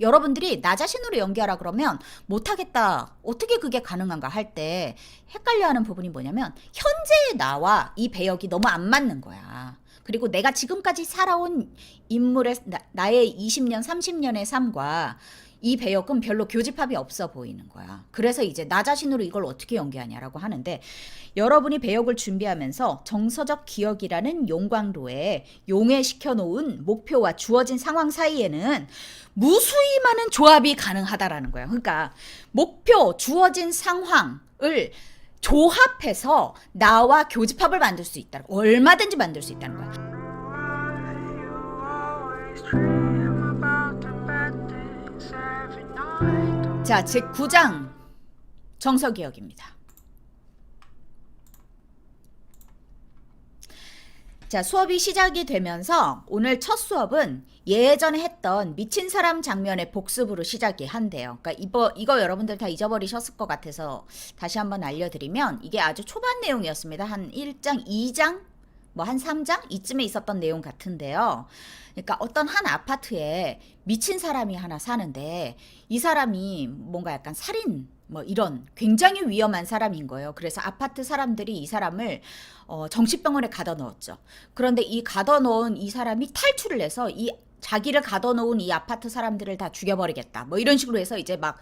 여러분들이 나 자신으로 연기하라 그러면 못하겠다. 어떻게 그게 가능한가 할 때 헷갈려하는 부분이 뭐냐면 현재의 나와 이 배역이 너무 안 맞는 거야. 그리고 내가 지금까지 살아온 인물의 나의 20년, 30년의 삶과 이 배역은 별로 교집합이 없어 보이는 거야. 그래서 이제 나 자신으로 이걸 어떻게 연기하냐라고 하는데 여러분이 배역을 준비하면서 정서적 기억이라는 용광로에 용해시켜 놓은 목표와 주어진 상황 사이에는 무수히 많은 조합이 가능하다라는 거야. 그러니까 목표, 주어진 상황을 조합해서 나와 교집합을 만들 수 있다. 얼마든지 만들 수 있다는 거야. 자, 제9장 정서기억입니다. 자, 수업이 시작이 되면서 오늘 첫 수업은 예전에 했던 미친 사람 장면의 복습으로 시작이 한대요. 그러니까 이거 여러분들 다 잊어버리셨을 것 같아서 다시 한번 알려드리면 이게 아주 초반 내용이었습니다. 한 1장, 2장, 뭐 한 3장 이쯤에 있었던 내용 같은데요. 그러니까 어떤 한 아파트에 미친 사람이 하나 사는데 이 사람이 뭔가 약간 살인 뭐 이런 굉장히 위험한 사람인 거예요. 그래서 아파트 사람들이 이 사람을 정신병원에 가둬 넣었죠. 그런데 이 가둬 넣은 이 사람이 탈출을 해서 이 자기를 가둬 놓은 이 아파트 사람들을 다 죽여버리겠다. 뭐 이런 식으로 해서 이제 막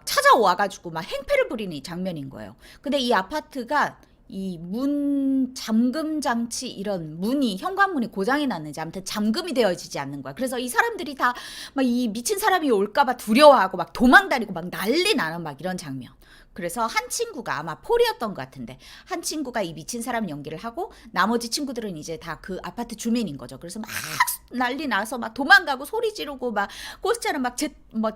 찾아와가지고 막 행패를 부리는 이 장면인 거예요. 근데 이 아파트가 이 문 잠금 장치 이런 문이 현관문이 고장이 났는지 아무튼 잠금이 되어지지 않는 거야. 그래서 이 사람들이 다 막 이 미친 사람이 올까봐 두려워하고 막 도망다니고 막 난리 나는 막 이런 장면. 그래서 한 친구가 아마 폴이었던 것 같은데 한 친구가 이 미친 사람 연기를 하고 나머지 친구들은 이제 다 그 아파트 주민인 거죠. 그래서 막 난리 나서 막 도망가고 소리 지르고 막 꼬스자는 막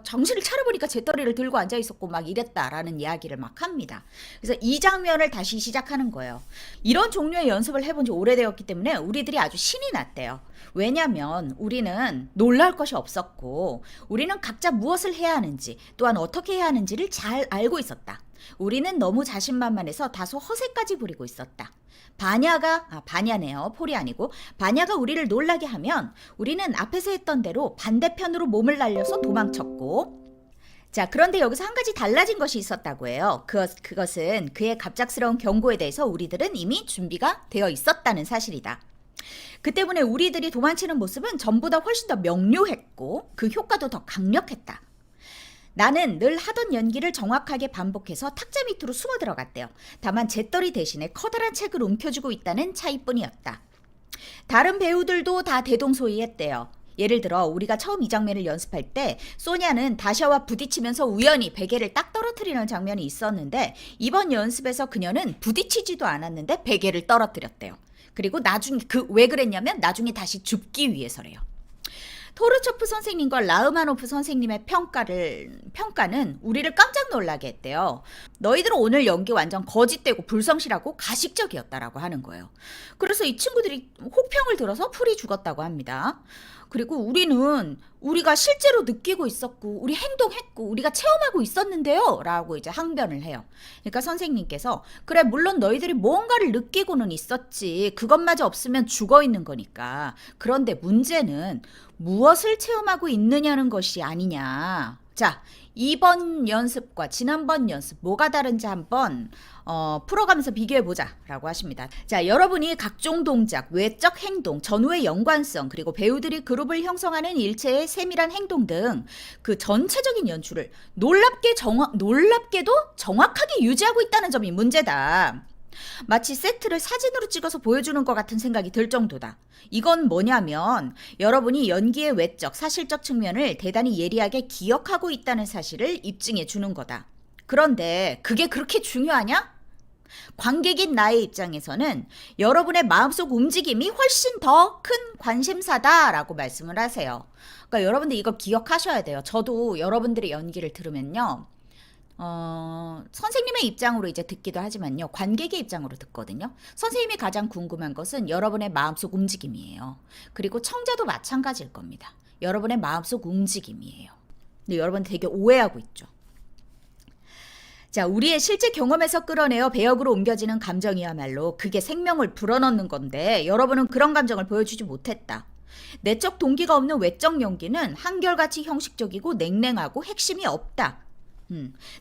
정신을 차려보니까 재떨이를 들고 앉아 있었고 막 이랬다라는 이야기를 막 합니다. 그래서 이 장면을 다시 시작하는 거예요. 이런 종류의 연습을 해본 지 오래되었기 때문에 우리들이 아주 신이 났대요. 왜냐면 우리는 놀랄 것이 없었고 우리는 각자 무엇을 해야 하는지 또한 어떻게 해야 하는지를 잘 알고 있었다. 우리는 너무 자신만만해서 다소 허세까지 부리고 있었다. 반야네요. 폴이 아니고 반야가 우리를 놀라게 하면 우리는 앞에서 했던 대로 반대편으로 몸을 날려서 도망쳤고 자, 그런데 여기서 한 가지 달라진 것이 있었다고 해요. 그것은 그의 갑작스러운 경고에 대해서 우리들은 이미 준비가 되어 있었다는 사실이다. 그 때문에 우리들이 도망치는 모습은 전보다 훨씬 더 명료했고 그 효과도 더 강력했다. 나는 늘 하던 연기를 정확하게 반복해서 탁자 밑으로 숨어 들어갔대요. 다만 재떨이 대신에 커다란 책을 움켜쥐고 있다는 차이뿐이었다. 다른 배우들도 다 대동소이했대요. 예를 들어 우리가 처음 이 장면을 연습할 때 소냐는 다샤와 부딪히면서 우연히 베개를 딱 떨어뜨리는 장면이 있었는데 이번 연습에서 그녀는 부딪히지도 않았는데 베개를 떨어뜨렸대요. 그리고 나중에 왜 그랬냐면 나중에 다시 줍기 위해서래요. 토르초프 선생님과 라흐마노프 선생님의 평가는 우리를 깜짝 놀라게 했대요. 너희들은 오늘 연기 완전 거짓되고 불성실하고 가식적이었다라고 하는 거예요. 그래서 이 친구들이 혹평을 들어서 풀이 죽었다고 합니다. 그리고 우리가 실제로 느끼고 있었고 우리 행동했고 우리가 체험하고 있었는데요 라고 이제 항변을 해요. 그러니까 선생님께서 그래 물론 너희들이 뭔가를 느끼고는 있었지 그것마저 없으면 죽어 있는 거니까 그런데 문제는 무엇을 체험하고 있느냐는 것이 아니냐. 자, 이번 연습과 지난번 연습 뭐가 다른지 한번 풀어가면서 비교해보자 라고 하십니다. 자, 여러분이 각종 동작, 외적 행동, 전후의 연관성 그리고 배우들이 그룹을 형성하는 일체의 세밀한 행동 등 그 전체적인 연출을 놀랍게도 정확하게 유지하고 있다는 점이 문제다. 마치 세트를 사진으로 찍어서 보여주는 것 같은 생각이 들 정도다. 이건 뭐냐면 여러분이 연기의 외적, 사실적 측면을 대단히 예리하게 기억하고 있다는 사실을 입증해 주는 거다. 그런데 그게 그렇게 중요하냐? 관객인 나의 입장에서는 여러분의 마음속 움직임이 훨씬 더 큰 관심사다라고 말씀을 하세요. 그러니까 여러분들 이거 기억하셔야 돼요. 저도 여러분들의 연기를 들으면요. 선생님의 입장으로 이제 듣기도 하지만요. 관객의 입장으로 듣거든요. 선생님이 가장 궁금한 것은 여러분의 마음속 움직임이에요. 그리고 청자도 마찬가지일 겁니다. 여러분의 마음속 움직임이에요. 근데 여러분 되게 오해하고 있죠. 자, 우리의 실제 경험에서 끌어내어 배역으로 옮겨지는 감정이야말로 그게 생명을 불어넣는 건데 여러분은 그런 감정을 보여주지 못했다. 내적 동기가 없는 외적 연기는 한결같이 형식적이고 냉랭하고 핵심이 없다.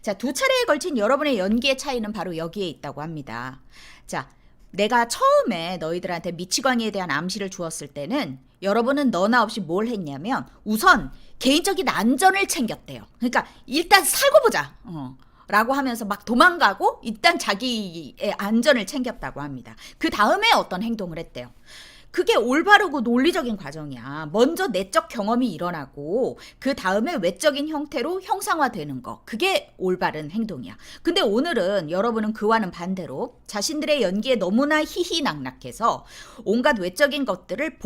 자, 두 차례에 걸친 여러분의 연기의 차이는 바로 여기에 있다고 합니다. 자, 내가 처음에 너희들한테 미치광이에 대한 암시를 주었을 때는 여러분은 너나 없이 뭘 했냐면 우선 개인적인 안전을 챙겼대요. 그러니까 일단 살고 보자. 라고 하면서 막 도망가고 일단 자기의 안전을 챙겼다고 합니다. 그 다음에 어떤 행동을 했대요. 그게 올바르고 논리적인 과정이야. 먼저 내적 경험이 일어나고 그 다음에 외적인 형태로 형상화되는 거. 그게 올바른 행동이야. 근데 오늘은 여러분은 그와는 반대로 자신들의 연기에 너무나 희희낙낙해서 온갖 외적인 것들을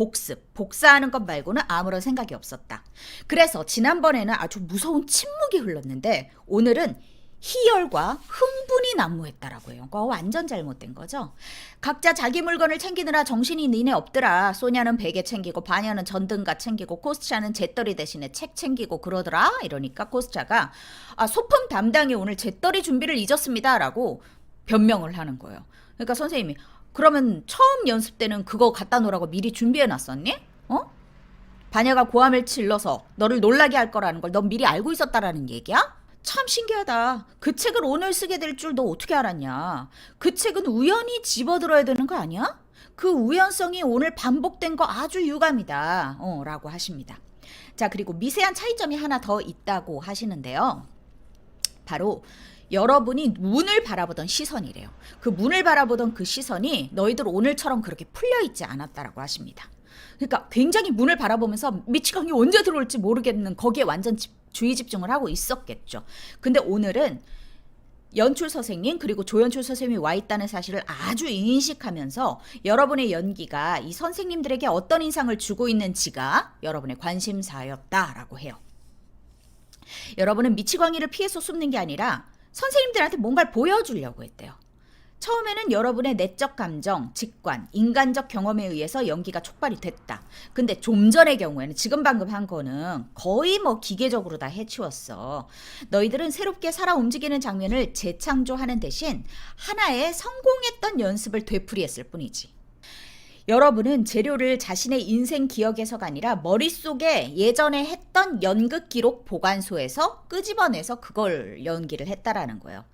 복사하는 것 말고는 아무런 생각이 없었다. 그래서 지난번에는 아주 무서운 침묵이 흘렀는데 오늘은 희열과 흥분이 난무했다라고 해요. 그거 완전 잘못된 거죠. 각자 자기 물건을 챙기느라 정신이 니네 없더라. 소냐는 베개 챙기고 바냐는 전등가 챙기고 코스차는 잿더리 대신에 책 챙기고 그러더라. 이러니까 코스차가 소품 담당이 오늘 잿더리 준비를 잊었습니다. 라고 변명을 하는 거예요. 그러니까 선생님이 그러면 처음 연습 때는 그거 갖다 놓으라고 미리 준비해 놨었니? 바냐가 고함을 질러서 너를 놀라게 할 거라는 걸 넌 미리 알고 있었다라는 얘기야? 참 신기하다. 그 책을 오늘 쓰게 될 줄 너 어떻게 알았냐? 그 책은 우연히 집어들어야 되는 거 아니야? 그 우연성이 오늘 반복된 거 아주 유감이다. 라고 하십니다. 자, 그리고 미세한 차이점이 하나 더 있다고 하시는데요. 바로 여러분이 문을 바라보던 시선이래요. 그 문을 바라보던 그 시선이 너희들 오늘처럼 그렇게 풀려있지 않았다라고 하십니다. 그러니까 굉장히 문을 바라보면서 미치광이 언제 들어올지 모르겠는 거기에 완전 주의 집중을 하고 있었겠죠. 근데 오늘은 연출 선생님 그리고 조연출 선생님이 와 있다는 사실을 아주 인식하면서 여러분의 연기가 이 선생님들에게 어떤 인상을 주고 있는지가 여러분의 관심사였다라고 해요. 여러분은 미치광이를 피해서 숨는 게 아니라 선생님들한테 뭔가를 보여주려고 했대요. 처음에는 여러분의 내적 감정, 직관, 인간적 경험에 의해서 연기가 촉발이 됐다. 근데 좀 전의 경우에는 지금 방금 한 거는 거의 기계적으로 다 해치웠어. 너희들은 새롭게 살아 움직이는 장면을 재창조하는 대신 하나의 성공했던 연습을 되풀이했을 뿐이지. 여러분은 재료를 자신의 인생 기억에서가 아니라 머릿속에 예전에 했던 연극 기록 보관소에서 끄집어내서 그걸 연기를 했다라는 거예요.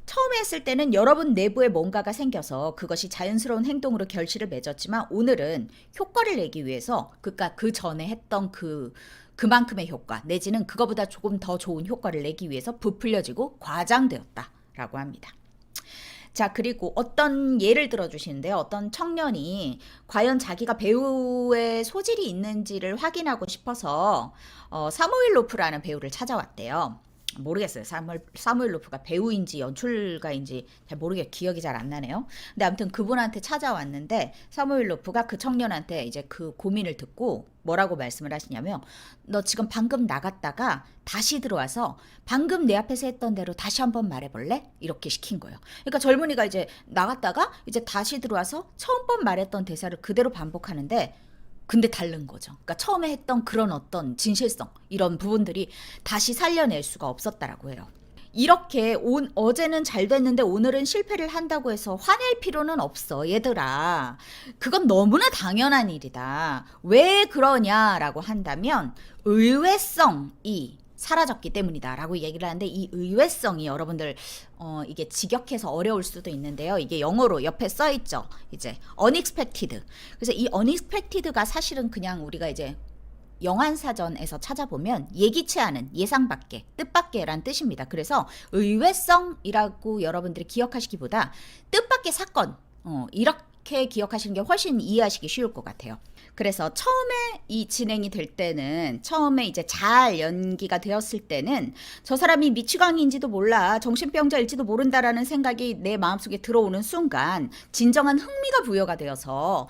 처음에 했을 때는 여러분 내부에 뭔가가 생겨서 그것이 자연스러운 행동으로 결실을 맺었지만 오늘은 효과를 내기 위해서 그러니까 그 전에 했던 그만큼의 효과 내지는 그거보다 조금 더 좋은 효과를 내기 위해서 부풀려지고 과장되었다라고 합니다. 자, 그리고 어떤 예를 들어주시는데요. 어떤 청년이 과연 자기가 배우의 소질이 있는지를 확인하고 싶어서 사무엘 로프라는 배우를 찾아왔대요. 모르겠어요. 사무엘 로프가 배우인지 연출가인지 잘 기억이 잘 안 나네요. 근데 아무튼 그분한테 찾아왔는데 사무엘 로프가 그 청년한테 이제 그 고민을 듣고 뭐라고 말씀을 하시냐면 너 지금 방금 나갔다가 다시 들어와서 방금 내 앞에서 했던 대로 다시 한번 말해볼래? 이렇게 시킨 거예요. 그러니까 젊은이가 이제 나갔다가 이제 다시 들어와서 처음 번 말했던 대사를 그대로 반복하는데 근데 다른 거죠. 그러니까 처음에 했던 그런 어떤 진실성 이런 부분들이 다시 살려낼 수가 없었다라고 해요. 이렇게 어제는 잘 됐는데 오늘은 실패를 한다고 해서 화낼 필요는 없어 얘들아. 그건 너무나 당연한 일이다. 왜 그러냐라고 한다면 의외성이 사라졌기 때문이다 라고 얘기를 하는데 이 의외성이 여러분들 이게 직역해서 어려울 수도 있는데요. 이게 영어로 옆에 써있죠. 이제 unexpected. 그래서 이 unexpected가 사실은 그냥 우리가 이제 영안사전에서 찾아보면 예기치 않은 예상 밖의 뜻밖의 란 뜻입니다. 그래서 의외성이라고 여러분들이 기억하시기보다 뜻밖의 사건 이렇게 기억하시는 게 훨씬 이해하시기 쉬울 것 같아요. 그래서 처음에 이 진행이 될 때는 처음에 이제 잘 연기가 되었을 때는 저 사람이 미치광이인지도 몰라 정신병자일지도 모른다라는 생각이 내 마음속에 들어오는 순간 진정한 흥미가 부여가 되어서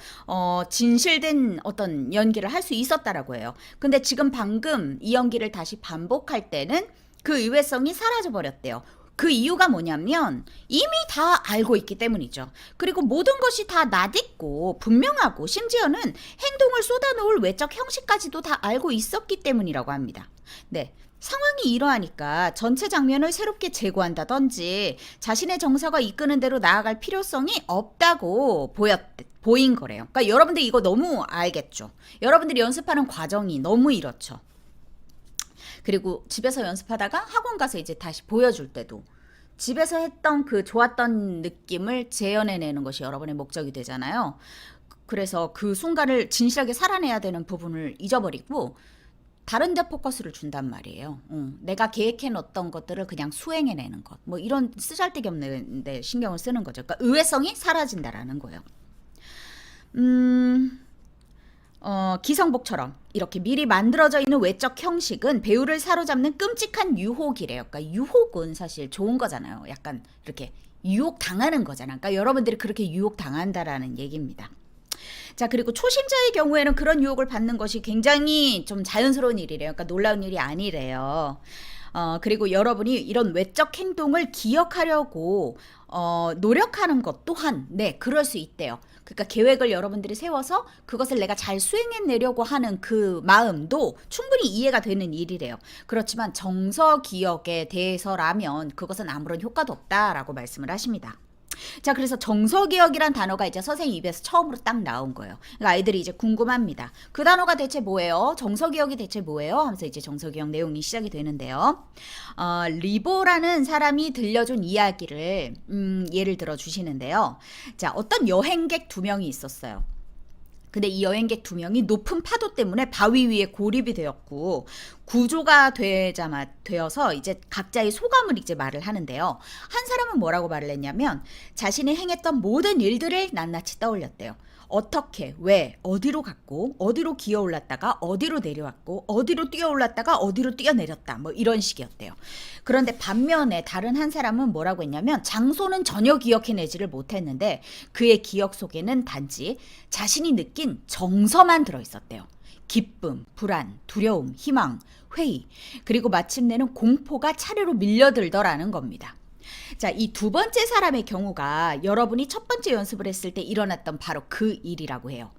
진실된 어떤 연기를 할 수 있었다라고 해요. 근데 지금 방금 이 연기를 다시 반복할 때는 그 의외성이 사라져 버렸대요. 그 이유가 뭐냐면 이미 다 알고 있기 때문이죠. 그리고 모든 것이 다 낯익고 분명하고 심지어는 행동을 쏟아놓을 외적 형식까지도 다 알고 있었기 때문이라고 합니다. 네. 상황이 이러하니까 전체 장면을 새롭게 제고한다든지 자신의 정서가 이끄는 대로 나아갈 필요성이 없다고 보인 거래요. 그러니까 여러분들 이거 너무 알겠죠? 여러분들이 연습하는 과정이 너무 이렇죠. 그리고 집에서 연습하다가 학원 가서 이제 다시 보여줄 때도 집에서 했던 그 좋았던 느낌을 재현해내는 것이 여러분의 목적이 되잖아요. 그래서 그 순간을 진실하게 살아내야 되는 부분을 잊어버리고 다른 데 포커스를 준단 말이에요. 내가 계획해 놓았던 것들을 그냥 수행해내는 것. 뭐 이런 쓰잘데기 없는 데 신경을 쓰는 거죠. 그러니까 의외성이 사라진다라는 거예요. 기성복처럼 이렇게 미리 만들어져 있는 외적 형식은 배우를 사로잡는 끔찍한 유혹이래요. 그러니까 유혹은 사실 좋은 거잖아요. 약간 이렇게 유혹 당하는 거잖아요. 그러니까 여러분들이 그렇게 유혹 당한다라는 얘기입니다. 자, 그리고 초심자의 경우에는 그런 유혹을 받는 것이 굉장히 좀 자연스러운 일이래요. 그러니까 놀라운 일이 아니래요. 그리고 여러분이 이런 외적 행동을 기억하려고 노력하는 것 또한 네, 그럴 수 있대요. 그러니까 계획을 여러분들이 세워서 그것을 내가 잘 수행해내려고 하는 그 마음도 충분히 이해가 되는 일이래요. 그렇지만 정서 기억에 대해서라면 그것은 아무런 효과도 없다라고 말씀을 하십니다. 자, 그래서 정서기억이란 단어가 이제 선생님 입에서 처음으로 딱 나온 거예요. 그러니까 아이들이 이제 궁금합니다. 그 단어가 대체 뭐예요? 정서기억이 대체 뭐예요? 하면서 이제 정서기억 내용이 시작이 되는데요. 리보라는 사람이 들려준 이야기를 예를 들어 주시는데요. 자, 어떤 여행객 2명이 있었어요. 근데 이 여행객 2명이 높은 파도 때문에 바위 위에 고립이 되었고 구조가 되어서 이제 각자의 소감을 이제 말을 하는데요. 한 사람은 뭐라고 말을 했냐면 자신이 행했던 모든 일들을 낱낱이 떠올렸대요. 어떻게, 왜, 어디로 갔고, 어디로 기어 올랐다가 어디로 내려왔고, 어디로 뛰어 올랐다가 어디로 뛰어 내렸다. 뭐 이런 식이었대요. 그런데 반면에 다른 한 사람은 뭐라고 했냐면 장소는 전혀 기억해내지를 못했는데 그의 기억 속에는 단지 자신이 느낀 정서만 들어있었대요. 기쁨, 불안, 두려움, 희망, 회의, 그리고 마침내는 공포가 차례로 밀려들더라는 겁니다. 자, 이 두 번째 사람의 경우가 여러분이 첫 번째 연습을 했을 때 일어났던 바로 그 일이라고 해요.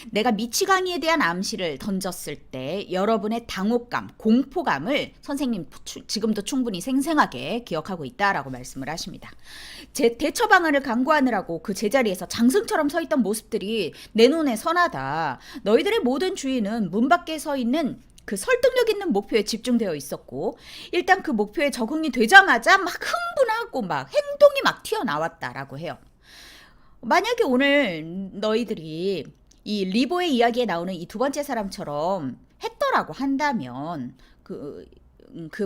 내가 미치광이에 대한 암시를 던졌을 때 여러분의 당혹감, 공포감을 선생님 지금도 충분히 생생하게 기억하고 있다라고 말씀을 하십니다. 제 대처 방안을 강구하느라고 그 제자리에서 장승처럼 서 있던 모습들이 내 눈에 선하다. 너희들의 모든 주의는 문 밖에 서 있는 그 설득력 있는 목표에 집중되어 있었고 일단 그 목표에 적응이 되자마자 막 흥분하고 막 행동이 막 튀어나왔다라고 해요. 만약에 오늘 너희들이 이 리보의 이야기에 나오는 이 두 번째 사람처럼 했더라고 한다면 그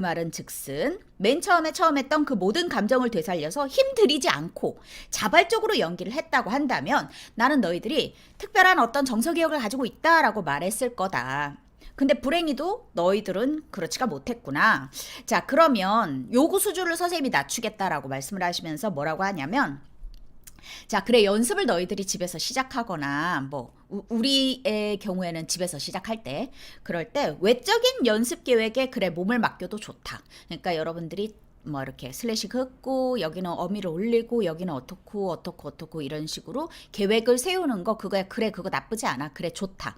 말은 즉슨 맨 처음에 했던 그 모든 감정을 되살려서 힘들이지 않고 자발적으로 연기를 했다고 한다면 나는 너희들이 특별한 어떤 정서기억을 가지고 있다라고 말했을 거다. 근데 불행히도 너희들은 그렇지가 못했구나. 자, 그러면 요구 수준을 선생님이 낮추겠다라고 말씀을 하시면서 뭐라고 하냐면 자, 그래, 연습을 너희들이 집에서 시작하거나 뭐 우리의 경우에는 집에서 시작할 때 그럴 때 외적인 연습 계획에 그래 몸을 맡겨도 좋다. 그러니까 여러분들이 뭐 이렇게 슬래시 긋고 여기는 어미를 올리고 여기는 어떻고 이런 식으로 계획을 세우는 거 그거야. 그래, 그거 나쁘지 않아. 그래, 좋다.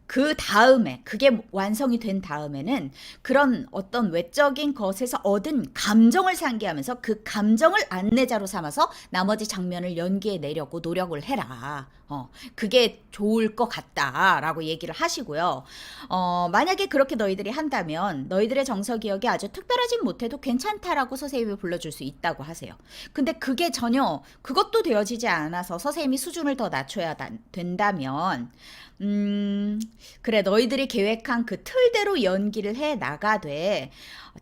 그 다음에 그게 완성이 된 다음에는 그런 어떤 외적인 것에서 얻은 감정을 상기하면서 그 감정을 안내자로 삼아서 나머지 장면을 연기해내려고 노력을 해라. 그게 좋을 것 같다라고 얘기를 하시고요. 만약에 그렇게 너희들이 한다면 너희들의 정서기억이 아주 특별하진 못해도 괜찮다라고 선생님이 불러줄 수 있다고 하세요. 근데 그게 전혀 그것도 되어지지 않아서 선생님이 수준을 더 낮춰야 된다면 그래, 너희들이 계획한 그 틀대로 연기를 해 나가되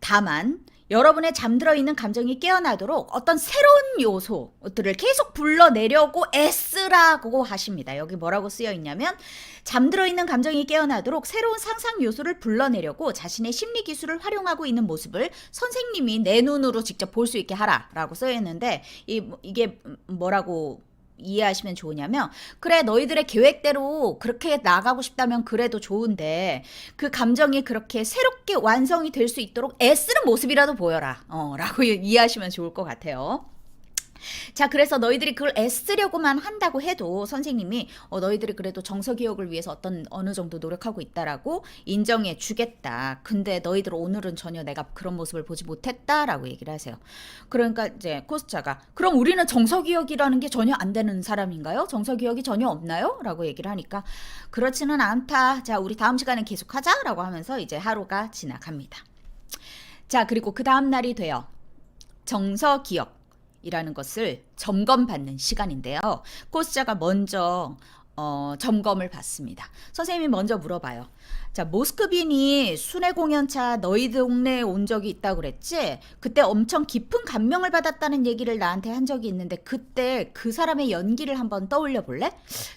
다만 여러분의 잠들어 있는 감정이 깨어나도록 어떤 새로운 요소들을 계속 불러내려고 애쓰라고 하십니다. 여기 뭐라고 쓰여 있냐면 잠들어 있는 감정이 깨어나도록 새로운 상상 요소를 불러내려고 자신의 심리 기술을 활용하고 있는 모습을 선생님이 내 눈으로 직접 볼 수 있게 하라라고 쓰여 있는데 이게 뭐라고 이해하시면 좋으냐면 그래, 너희들의 계획대로 그렇게 나가고 싶다면 그래도 좋은데 그 감정이 그렇게 새롭게 완성이 될 수 있도록 애쓰는 모습이라도 보여라 라고 이해하시면 좋을 것 같아요. 자, 그래서 너희들이 그걸 애쓰려고만 한다고 해도 선생님이 너희들이 그래도 정서기억을 위해서 어느 정도 노력하고 있다라고 인정해 주겠다. 근데 너희들 오늘은 전혀 내가 그런 모습을 보지 못했다라고 얘기를 하세요. 그러니까 이제 코스자가 그럼 우리는 정서기억이라는 게 전혀 안 되는 사람인가요? 정서기억이 전혀 없나요? 라고 얘기를 하니까 그렇지는 않다. 자, 우리 다음 시간에 계속하자 라고 하면서 이제 하루가 지나갑니다. 자, 그리고 그 다음 날이 돼요. 정서기억 이라는 것을 점검받는 시간인데요. 코스자가 먼저 점검을 받습니다. 선생님이 먼저 물어봐요. 자, 모스크빈이 순회 공연차 너희 동네에 온 적이 있다고 그랬지? 그때 엄청 깊은 감명을 받았다는 얘기를 나한테 한 적이 있는데 그때 그 사람의 연기를 한번 떠올려 볼래?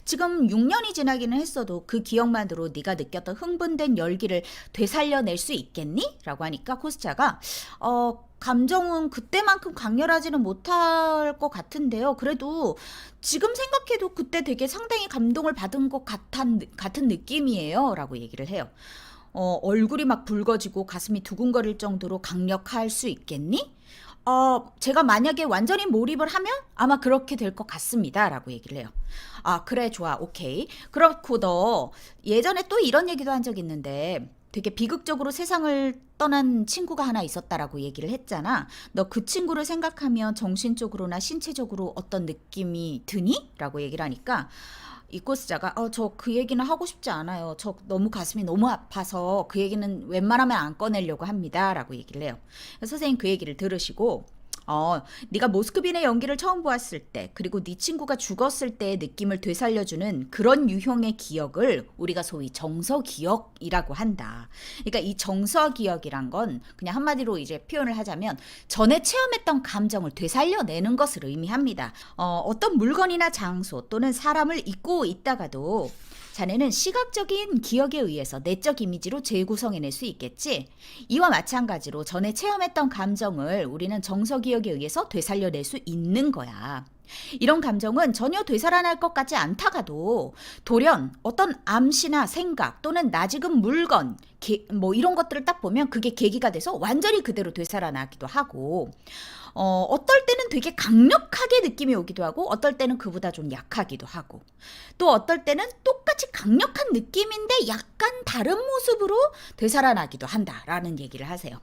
지금 6년이 지나기는 했어도 그 기억만으로 네가 느꼈던 흥분된 열기를 되살려낼 수 있겠니? 라고 하니까 코스자가 감정은 그때만큼 강렬하지는 못할 것 같은데요. 그래도 지금 생각해도 그때 되게 상당히 감동을 받은 것 같은 느낌이에요. 라고 얘기를 해요. 얼굴이 막 붉어지고 가슴이 두근거릴 정도로 강력할 수 있겠니? 제가 만약에 완전히 몰입을 하면 아마 그렇게 될 것 같습니다. 라고 얘기를 해요. 아, 그래, 좋아, 오케이. 그렇고 너 예전에 또 이런 얘기도 한 적 있는데 되게 비극적으로 세상을 떠난 친구가 하나 있었다라고 얘기를 했잖아. 너 그 친구를 생각하면 정신적으로나 신체적으로 어떤 느낌이 드니? 라고 얘기를 하니까 이 코스자가 저 그 얘기는 하고 싶지 않아요. 저 너무 가슴이 너무 아파서 그 얘기는 웬만하면 안 꺼내려고 합니다. 라고 얘기를 해요. 선생님 그 얘기를 들으시고 네가 모스크빈의 연기를 처음 보았을 때 그리고 네 친구가 죽었을 때의 느낌을 되살려주는 그런 유형의 기억을 우리가 소위 정서기억이라고 한다. 그러니까 이 정서기억이란 건 그냥 한마디로 이제 표현을 하자면 전에 체험했던 감정을 되살려내는 것을 의미합니다. 어떤 물건이나 장소 또는 사람을 잊고 있다가도 자네는 시각적인 기억에 의해서 내적 이미지로 재구성해낼 수 있겠지? 이와 마찬가지로 전에 체험했던 감정을 우리는 정서기억에 의해서 되살려낼 수 있는 거야. 이런 감정은 전혀 되살아날 것 같지 않다가도 돌연 어떤 암시나 생각 또는 낯익은 물건 뭐 이런 것들을 딱 보면 그게 계기가 돼서 완전히 그대로 되살아나기도 하고 어떨 때는 되게 강력하게 느낌이 오기도 하고 어떨 때는 그보다 좀 약하기도 하고 또 어떨 때는 똑같이 강력한 느낌인데 약간 다른 모습으로 되살아나기도 한다라는 얘기를 하세요.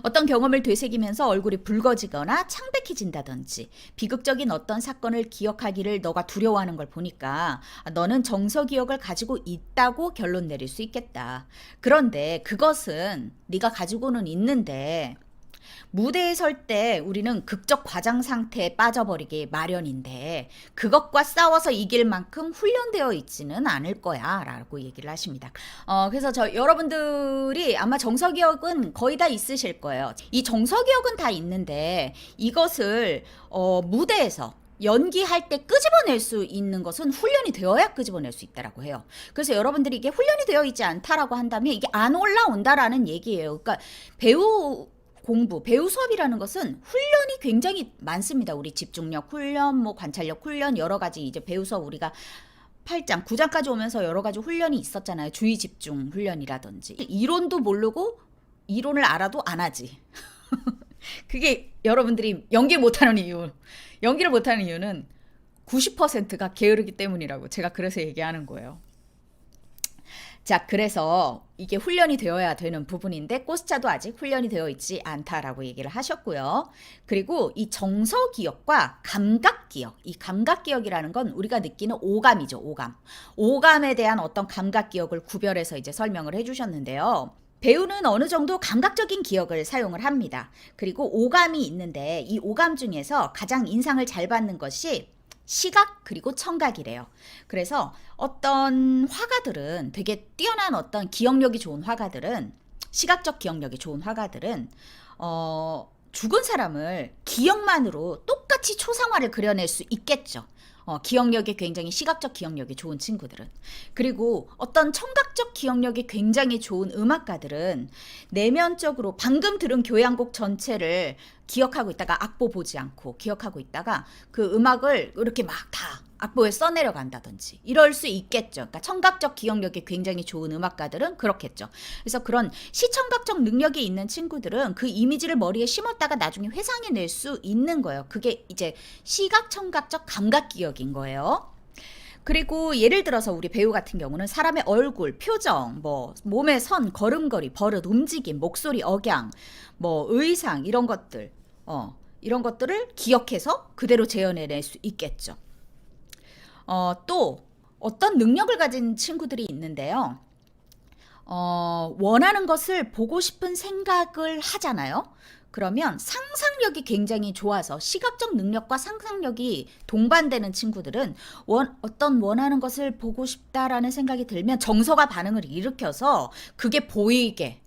어떤 경험을 되새기면서 얼굴이 붉어지거나 창백해진다든지 비극적인 어떤 사건을 기억하기를 너가 두려워하는 걸 보니까 너는 정서기억을 가지고 있다고 결론 내릴 수 있겠다. 그런데 그것은 네가 가지고는 있는데 무대에 설 때 우리는 극적 과장 상태에 빠져버리기 마련인데 그것과 싸워서 이길 만큼 훈련되어 있지는 않을 거야 라고 얘기를 하십니다. 그래서 여러분들이 아마 정서기억은 거의 다 있으실 거예요. 이 정서기억은 다 있는데 이것을 무대에서 연기할 때 끄집어낼 수 있는 것은 훈련이 되어야 끄집어낼 수 있다라고 해요. 그래서 여러분들이 이게 훈련이 되어 있지 않다라고 한다면 이게 안 올라온다라는 얘기예요. 그러니까 배우 수업이라는 것은 훈련이 굉장히 많습니다. 우리 집중력 훈련, 뭐 관찰력 훈련, 여러 가지 이제 배우 수업 우리가 8장, 9장까지 오면서 여러 가지 훈련이 있었잖아요. 주의 집중 훈련이라든지. 이론도 모르고 이론을 알아도 안 하지. 그게 여러분들이 연기를 못하는 이유는 90%가 게으르기 때문이라고 제가 그래서 얘기하는 거예요. 자, 그래서 이게 훈련이 되어야 되는 부분인데 코스자도 아직 훈련이 되어 있지 않다라고 얘기를 하셨고요. 그리고 이 정서기억과 감각기억, 이 감각기억이라는 건 우리가 느끼는 오감이죠, 오감. 오감에 대한 어떤 감각기억을 구별해서 이제 설명을 해주셨는데요. 배우는 어느 정도 감각적인 기억을 사용을 합니다. 그리고 오감이 있는데 이 오감 중에서 가장 인상을 잘 받는 것이 시각 그리고 청각이래요. 그래서 어떤 화가들은 되게 뛰어난 어떤 기억력이 좋은 화가들은 시각적 기억력이 좋은 화가들은 죽은 사람을 기억만으로 똑같이 초상화를 그려낼 수 있겠죠. 기억력이 굉장히 시각적 기억력이 좋은 친구들은. 그리고 어떤 청각적 기억력이 굉장히 좋은 음악가들은 내면적으로 방금 들은 교향곡 전체를 기억하고 있다가 악보 보지 않고 기억하고 있다가 그 음악을 이렇게 막 다 악보에 써내려간다든지 이럴 수 있겠죠. 그러니까 청각적 기억력이 굉장히 좋은 음악가들은 그렇겠죠. 그래서 그런 시청각적 능력이 있는 친구들은 그 이미지를 머리에 심었다가 나중에 회상해낼 수 있는 거예요. 그게 이제 시각 청각적 감각 기억인 거예요. 그리고 예를 들어서 우리 배우 같은 경우는 사람의 얼굴, 표정, 뭐 몸의 선, 걸음걸이, 버릇, 움직임, 목소리, 억양, 뭐 의상 이런 것들, 이런 것들을 기억해서 그대로 재현해낼 수 있겠죠. 또 어떤 능력을 가진 친구들이 있는데요. 원하는 것을 보고 싶은 생각을 하잖아요. 그러면 상상력이 굉장히 좋아서 시각적 능력과 상상력이 동반되는 친구들은 어떤 원하는 것을 보고 싶다라는 생각이 들면 정서가 반응을 일으켜서 그게 보이게,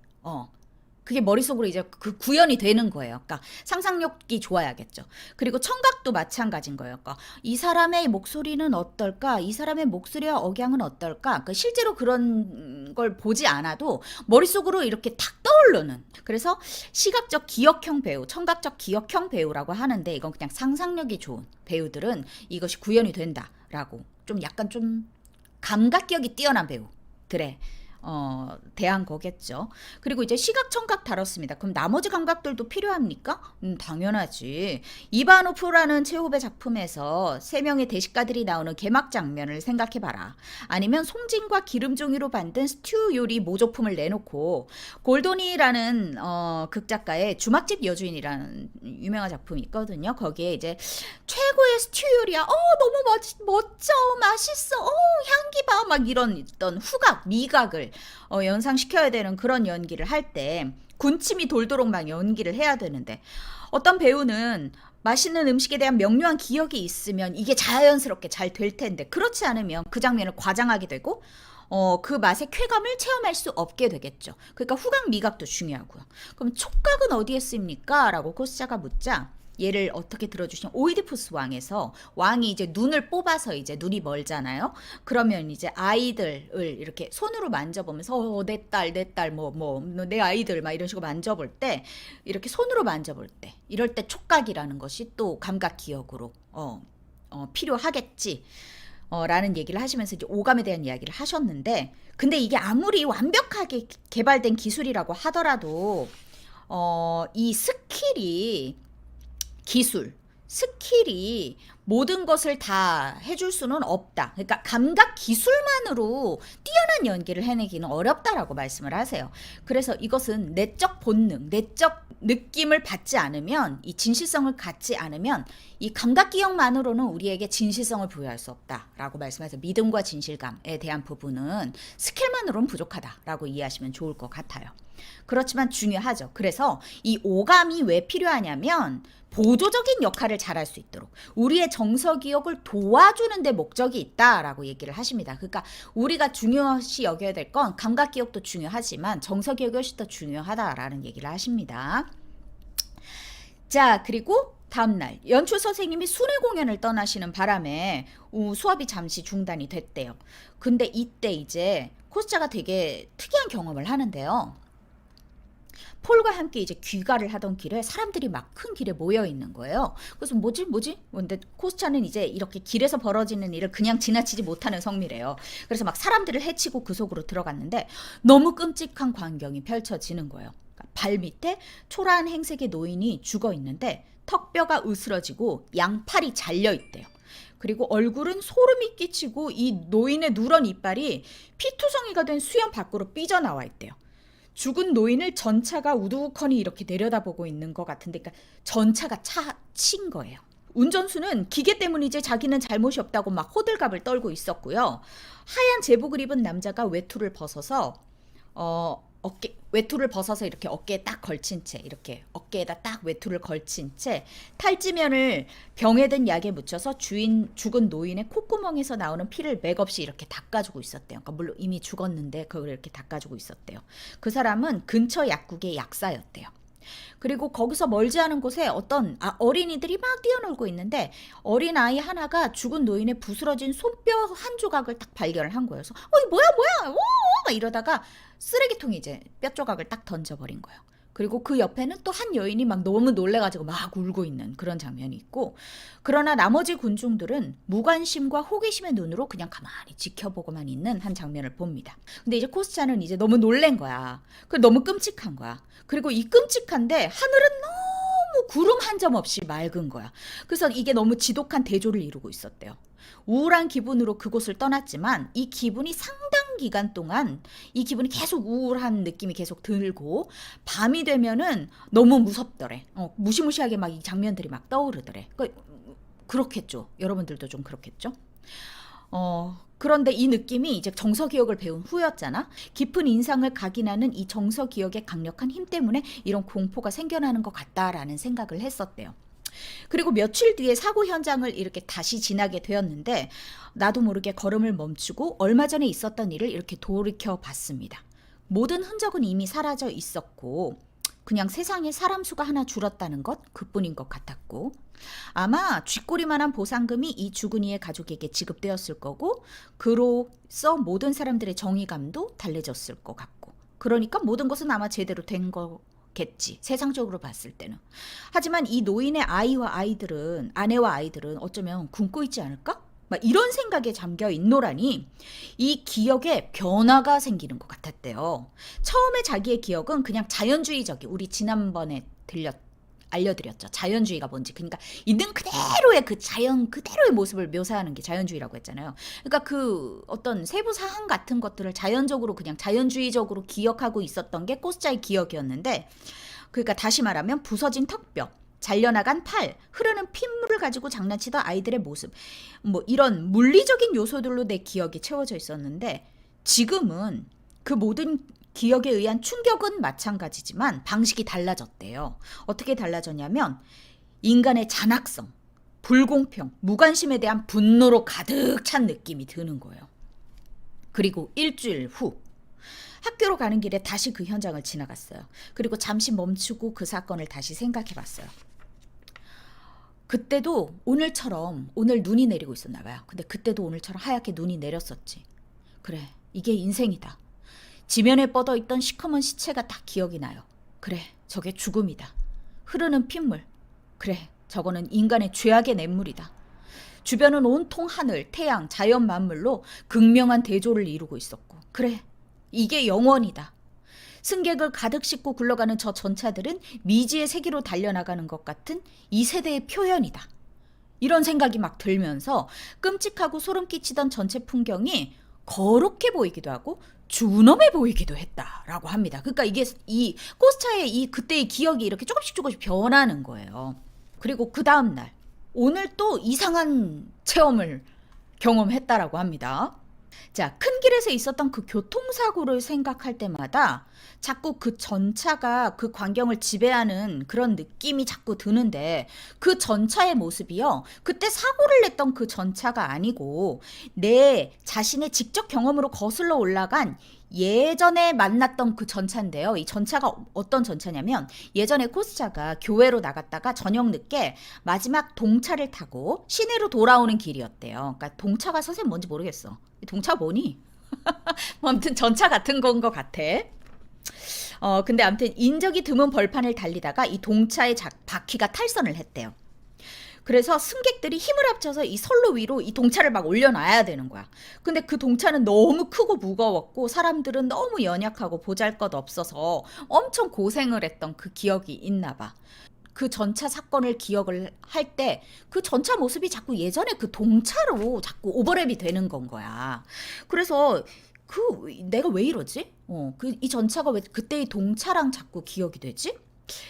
그게 머릿속으로 이제 그 구현이 되는 거예요. 그러니까 상상력이 좋아야겠죠. 그리고 청각도 마찬가지인 거예요. 그러니까 이 사람의 목소리는 어떨까? 이 사람의 목소리와 억양은 어떨까? 그러니까 실제로 그런 걸 보지 않아도 머릿속으로 이렇게 탁 떠오르는. 그래서 시각적 기억형 배우, 청각적 기억형 배우라고 하는데 이건 그냥 상상력이 좋은 배우들은 이것이 구현이 된다라고 좀 약간 좀 감각력이 뛰어난 배우들의 대한 거겠죠. 그리고 이제 시각, 청각 다뤘습니다. 그럼 나머지 감각들도 필요합니까? 당연하지. 이바노프라는 체호베 작품에서 세 명의 대식가들이 나오는 개막 장면을 생각해봐라. 아니면 송진과 기름종이로 만든 스튜 요리 모조품을 내놓고 골도니라는 극작가의 주막집 여주인이라는 유명한 작품이 있거든요. 거기에 이제 최고의 스튜 요리야. 너무 멋져, 맛있어. 향기 봐. 막 이런 어떤 후각, 미각을 연상시켜야 되는 그런 연기를 할 때 군침이 돌도록 막 연기를 해야 되는데 어떤 배우는 맛있는 음식에 대한 명료한 기억이 있으면 이게 자연스럽게 잘 될 텐데 그렇지 않으면 그 장면을 과장하게 되고 그 맛의 쾌감을 체험할 수 없게 되겠죠. 그러니까 후각 미각도 중요하고요. 그럼 촉각은 어디에 쓰입니까? 라고 코스자가 묻자 얘를 어떻게 들어주시면 오이디푸스 왕에서 왕이 이제 눈을 뽑아서 이제 눈이 멀잖아요. 그러면 이제 아이들을 이렇게 손으로 만져보면서 내 딸 내 아이들 막 이런 식으로 만져볼 때 이렇게 손으로 만져볼 때 이럴 때 촉각이라는 것이 또 감각 기억으로 필요하겠지. 라는 얘기를 하시면서 이제 오감에 대한 이야기를 하셨는데 근데 이게 아무리 완벽하게 개발된 기술이라고 하더라도 이 스킬이 모든 것을 다 해줄 수는 없다. 그러니까 감각 기술만으로 뛰어난 연기를 해내기는 어렵다라고 말씀을 하세요. 그래서 이것은 내적 본능, 내적 느낌을 받지 않으면 이 진실성을 갖지 않으면 이 감각 기억만으로는 우리에게 진실성을 부여할 수 없다라고 말씀해서 믿음과 진실감에 대한 부분은 스킬만으로는 부족하다라고 이해하시면 좋을 것 같아요. 그렇지만 중요하죠. 그래서 이 오감이 왜 필요하냐면 보조적인 역할을 잘할 수 있도록 우리의 정서 기억을 도와주는 데 목적이 있다라고 얘기를 하십니다. 그러니까 우리가 중요시 여겨야 될 건 감각 기억도 중요하지만 정서 기억이 훨씬 더 중요하다라는 얘기를 하십니다. 자, 그리고 다음날 연출 선생님이 순회 공연을 떠나시는 바람에 수업이 잠시 중단이 됐대요. 근데 이때 이제 코스자가 되게 특이한 경험을 하는데요. 폴과 함께 이제 귀가를 하던 길에 사람들이 막 큰 길에 모여 있는 거예요. 그래서 뭐지? 근데 코스차는 이제 이렇게 길에서 벌어지는 일을 그냥 지나치지 못하는 성미래요. 그래서 막 사람들을 해치고 그 속으로 들어갔는데 너무 끔찍한 광경이 펼쳐지는 거예요. 그러니까 발 밑에 초라한 행색의 노인이 죽어 있는데 턱뼈가 으스러지고 양팔이 잘려 있대요. 그리고 얼굴은 소름이 끼치고 이 노인의 누런 이빨이 피투성이가 된 수염 밖으로 삐져나와 있대요. 죽은 노인을 전차가 우두커니 이렇게 내려다보고 있는 것 같은데 그러니까 전차가 친 거예요. 운전수는 기계 때문이지 자기는 잘못이 없다고 막 호들갑을 떨고 있었고요. 하얀 제복을 입은 남자가 외투를 벗어서 이렇게 어깨에 딱 걸친 채 이렇게 어깨에다 딱 외투를 걸친 채 탈지면을 병에 든 약에 묻혀서 죽은 노인의 콧구멍에서 나오는 피를 맥없이 이렇게 닦아주고 있었대요. 그러니까 물론 이미 죽었는데 그걸 이렇게 닦아주고 있었대요. 그 사람은 근처 약국의 약사였대요. 그리고 거기서 멀지 않은 곳에 어떤 어린이들이 막 뛰어놀고 있는데 어린아이 하나가 죽은 노인의 부스러진 손뼈 한 조각을 딱 발견을 한 거예요. 그래서 이게 뭐야 막 이러다가 쓰레기통에 이제 뼈 조각을 딱 던져버린 거예요. 그리고 그 옆에는 또 한 여인이 막 너무 놀래가지고 막 울고 있는 그런 장면이 있고, 그러나 나머지 군중들은 무관심과 호기심의 눈으로 그냥 가만히 지켜보고만 있는 한 장면을 봅니다. 근데 이제 코스차는 이제 너무 놀란 거야. 그 너무 끔찍한 거야. 그리고 이 끔찍한데 하늘은 너무 구름 한 점 없이 맑은 거야. 그래서 이게 너무 지독한 대조를 이루고 있었대요. 우울한 기분으로 그곳을 떠났지만 이 기분이 상당 기간 동안 이 기분이 계속 우울한 느낌이 계속 들고, 밤이 되면은 너무 무섭더래. 무시무시하게 막 이 장면들이 막 떠오르더래. 그렇겠죠. 여러분들도 좀 그렇겠죠. 그런데 이 느낌이 이제 정서기억을 배운 후였잖아. 깊은 인상을 각인하는 이 정서기억의 강력한 힘 때문에 이런 공포가 생겨나는 것 같다라는 생각을 했었대요. 그리고 며칠 뒤에 사고 현장을 이렇게 다시 지나게 되었는데, 나도 모르게 걸음을 멈추고 얼마 전에 있었던 일을 이렇게 돌이켜 봤습니다. 모든 흔적은 이미 사라져 있었고 그냥 세상에 사람 수가 하나 줄었다는 것 그뿐인 것 같았고, 아마 쥐꼬리만한 보상금이 이 죽은 이의 가족에게 지급되었을 거고, 그로써 모든 사람들의 정의감도 달래졌을 것 같고, 그러니까 모든 것은 아마 제대로 된 거겠지, 세상적으로 봤을 때는. 하지만 이 노인의 아내와 아이들은 어쩌면 굶고 있지 않을까? 막 이런 생각에 잠겨 있노라니 이 기억에 변화가 생기는 것 같았대요. 처음에 자기의 기억은 그냥 자연주의적인, 우리 지난번에 알려드렸죠. 자연주의가 뭔지. 그러니까 있는 그대로의 그 자연 그대로의 모습을 묘사하는 게 자연주의라고 했잖아요. 그러니까 그 어떤 세부 사항 같은 것들을 자연적으로 그냥 자연주의적으로 기억하고 있었던 게 코스자의 기억이었는데, 그러니까 다시 말하면 부서진 턱뼈, 잘려나간 팔, 흐르는 핏물을 가지고 장난치던 아이들의 모습, 뭐 이런 물리적인 요소들로 내 기억이 채워져 있었는데, 지금은 그 모든 기억에 의한 충격은 마찬가지지만 방식이 달라졌대요. 어떻게 달라졌냐면 인간의 잔악성, 불공평, 무관심에 대한 분노로 가득 찬 느낌이 드는 거예요. 그리고 일주일 후 학교로 가는 길에 다시 그 현장을 지나갔어요. 그리고 잠시 멈추고 그 사건을 다시 생각해 봤어요. 그때도 오늘처럼, 오늘 눈이 내리고 있었나 봐요. 근데 그때도 오늘처럼 하얗게 눈이 내렸었지. 그래, 이게 인생이다. 지면에 뻗어있던 시커먼 시체가 딱 기억이 나요. 그래, 저게 죽음이다. 흐르는 핏물. 그래, 저거는 인간의 죄악의 냇물이다. 주변은 온통 하늘, 태양, 자연 만물로 극명한 대조를 이루고 있었고, 그래, 이게 영원이다. 승객을 가득 싣고 굴러가는 저 전차들은 미지의 세계로 달려나가는 것 같은 이 세대의 표현이다. 이런 생각이 막 들면서 끔찍하고 소름 끼치던 전체 풍경이 거룩해 보이기도 하고 준엄해 보이기도 했다라고 합니다. 그러니까 이게 이 코스차의 이 그때의 기억이 이렇게 조금씩 변하는 거예요. 그리고 그 다음 날, 오늘 또 이상한 체험을 경험했다라고 합니다. 자, 큰 길에서 있었던 그 교통사고를 생각할 때마다 자꾸 그 전차가 그 광경을 지배하는 그런 느낌이 자꾸 드는데, 그 전차의 모습이요, 그때 사고를 냈던 그 전차가 아니고 내 자신의 직접 경험으로 거슬러 올라간 예전에 만났던 그 전차인데요. 이 전차가 어떤 전차냐면, 예전에 코스차가 교회로 나갔다가 저녁 늦게 마지막 동차를 타고 시내로 돌아오는 길이었대요. 그러니까 동차가 선생님 뭔지 모르겠어. 동차 뭐니? 뭐 아무튼 전차 같은 건 것 같아. 근데 아무튼 인적이 드문 벌판을 달리다가 이 동차의 바퀴가 탈선을 했대요. 그래서 승객들이 힘을 합쳐서 이 선로 위로 이 동차를 막 올려놔야 되는 거야. 근데 그 동차는 너무 크고 무거웠고 사람들은 너무 연약하고 보잘것없어서 엄청 고생을 했던 그 기억이 있나 봐. 그 전차 사건을 기억을 할 때 그 전차 모습이 자꾸 예전에 그 동차로 자꾸 오버랩이 되는 건 거야. 그래서 내가 왜 이러지? 이 전차가 왜 그때의 동차랑 자꾸 기억이 되지?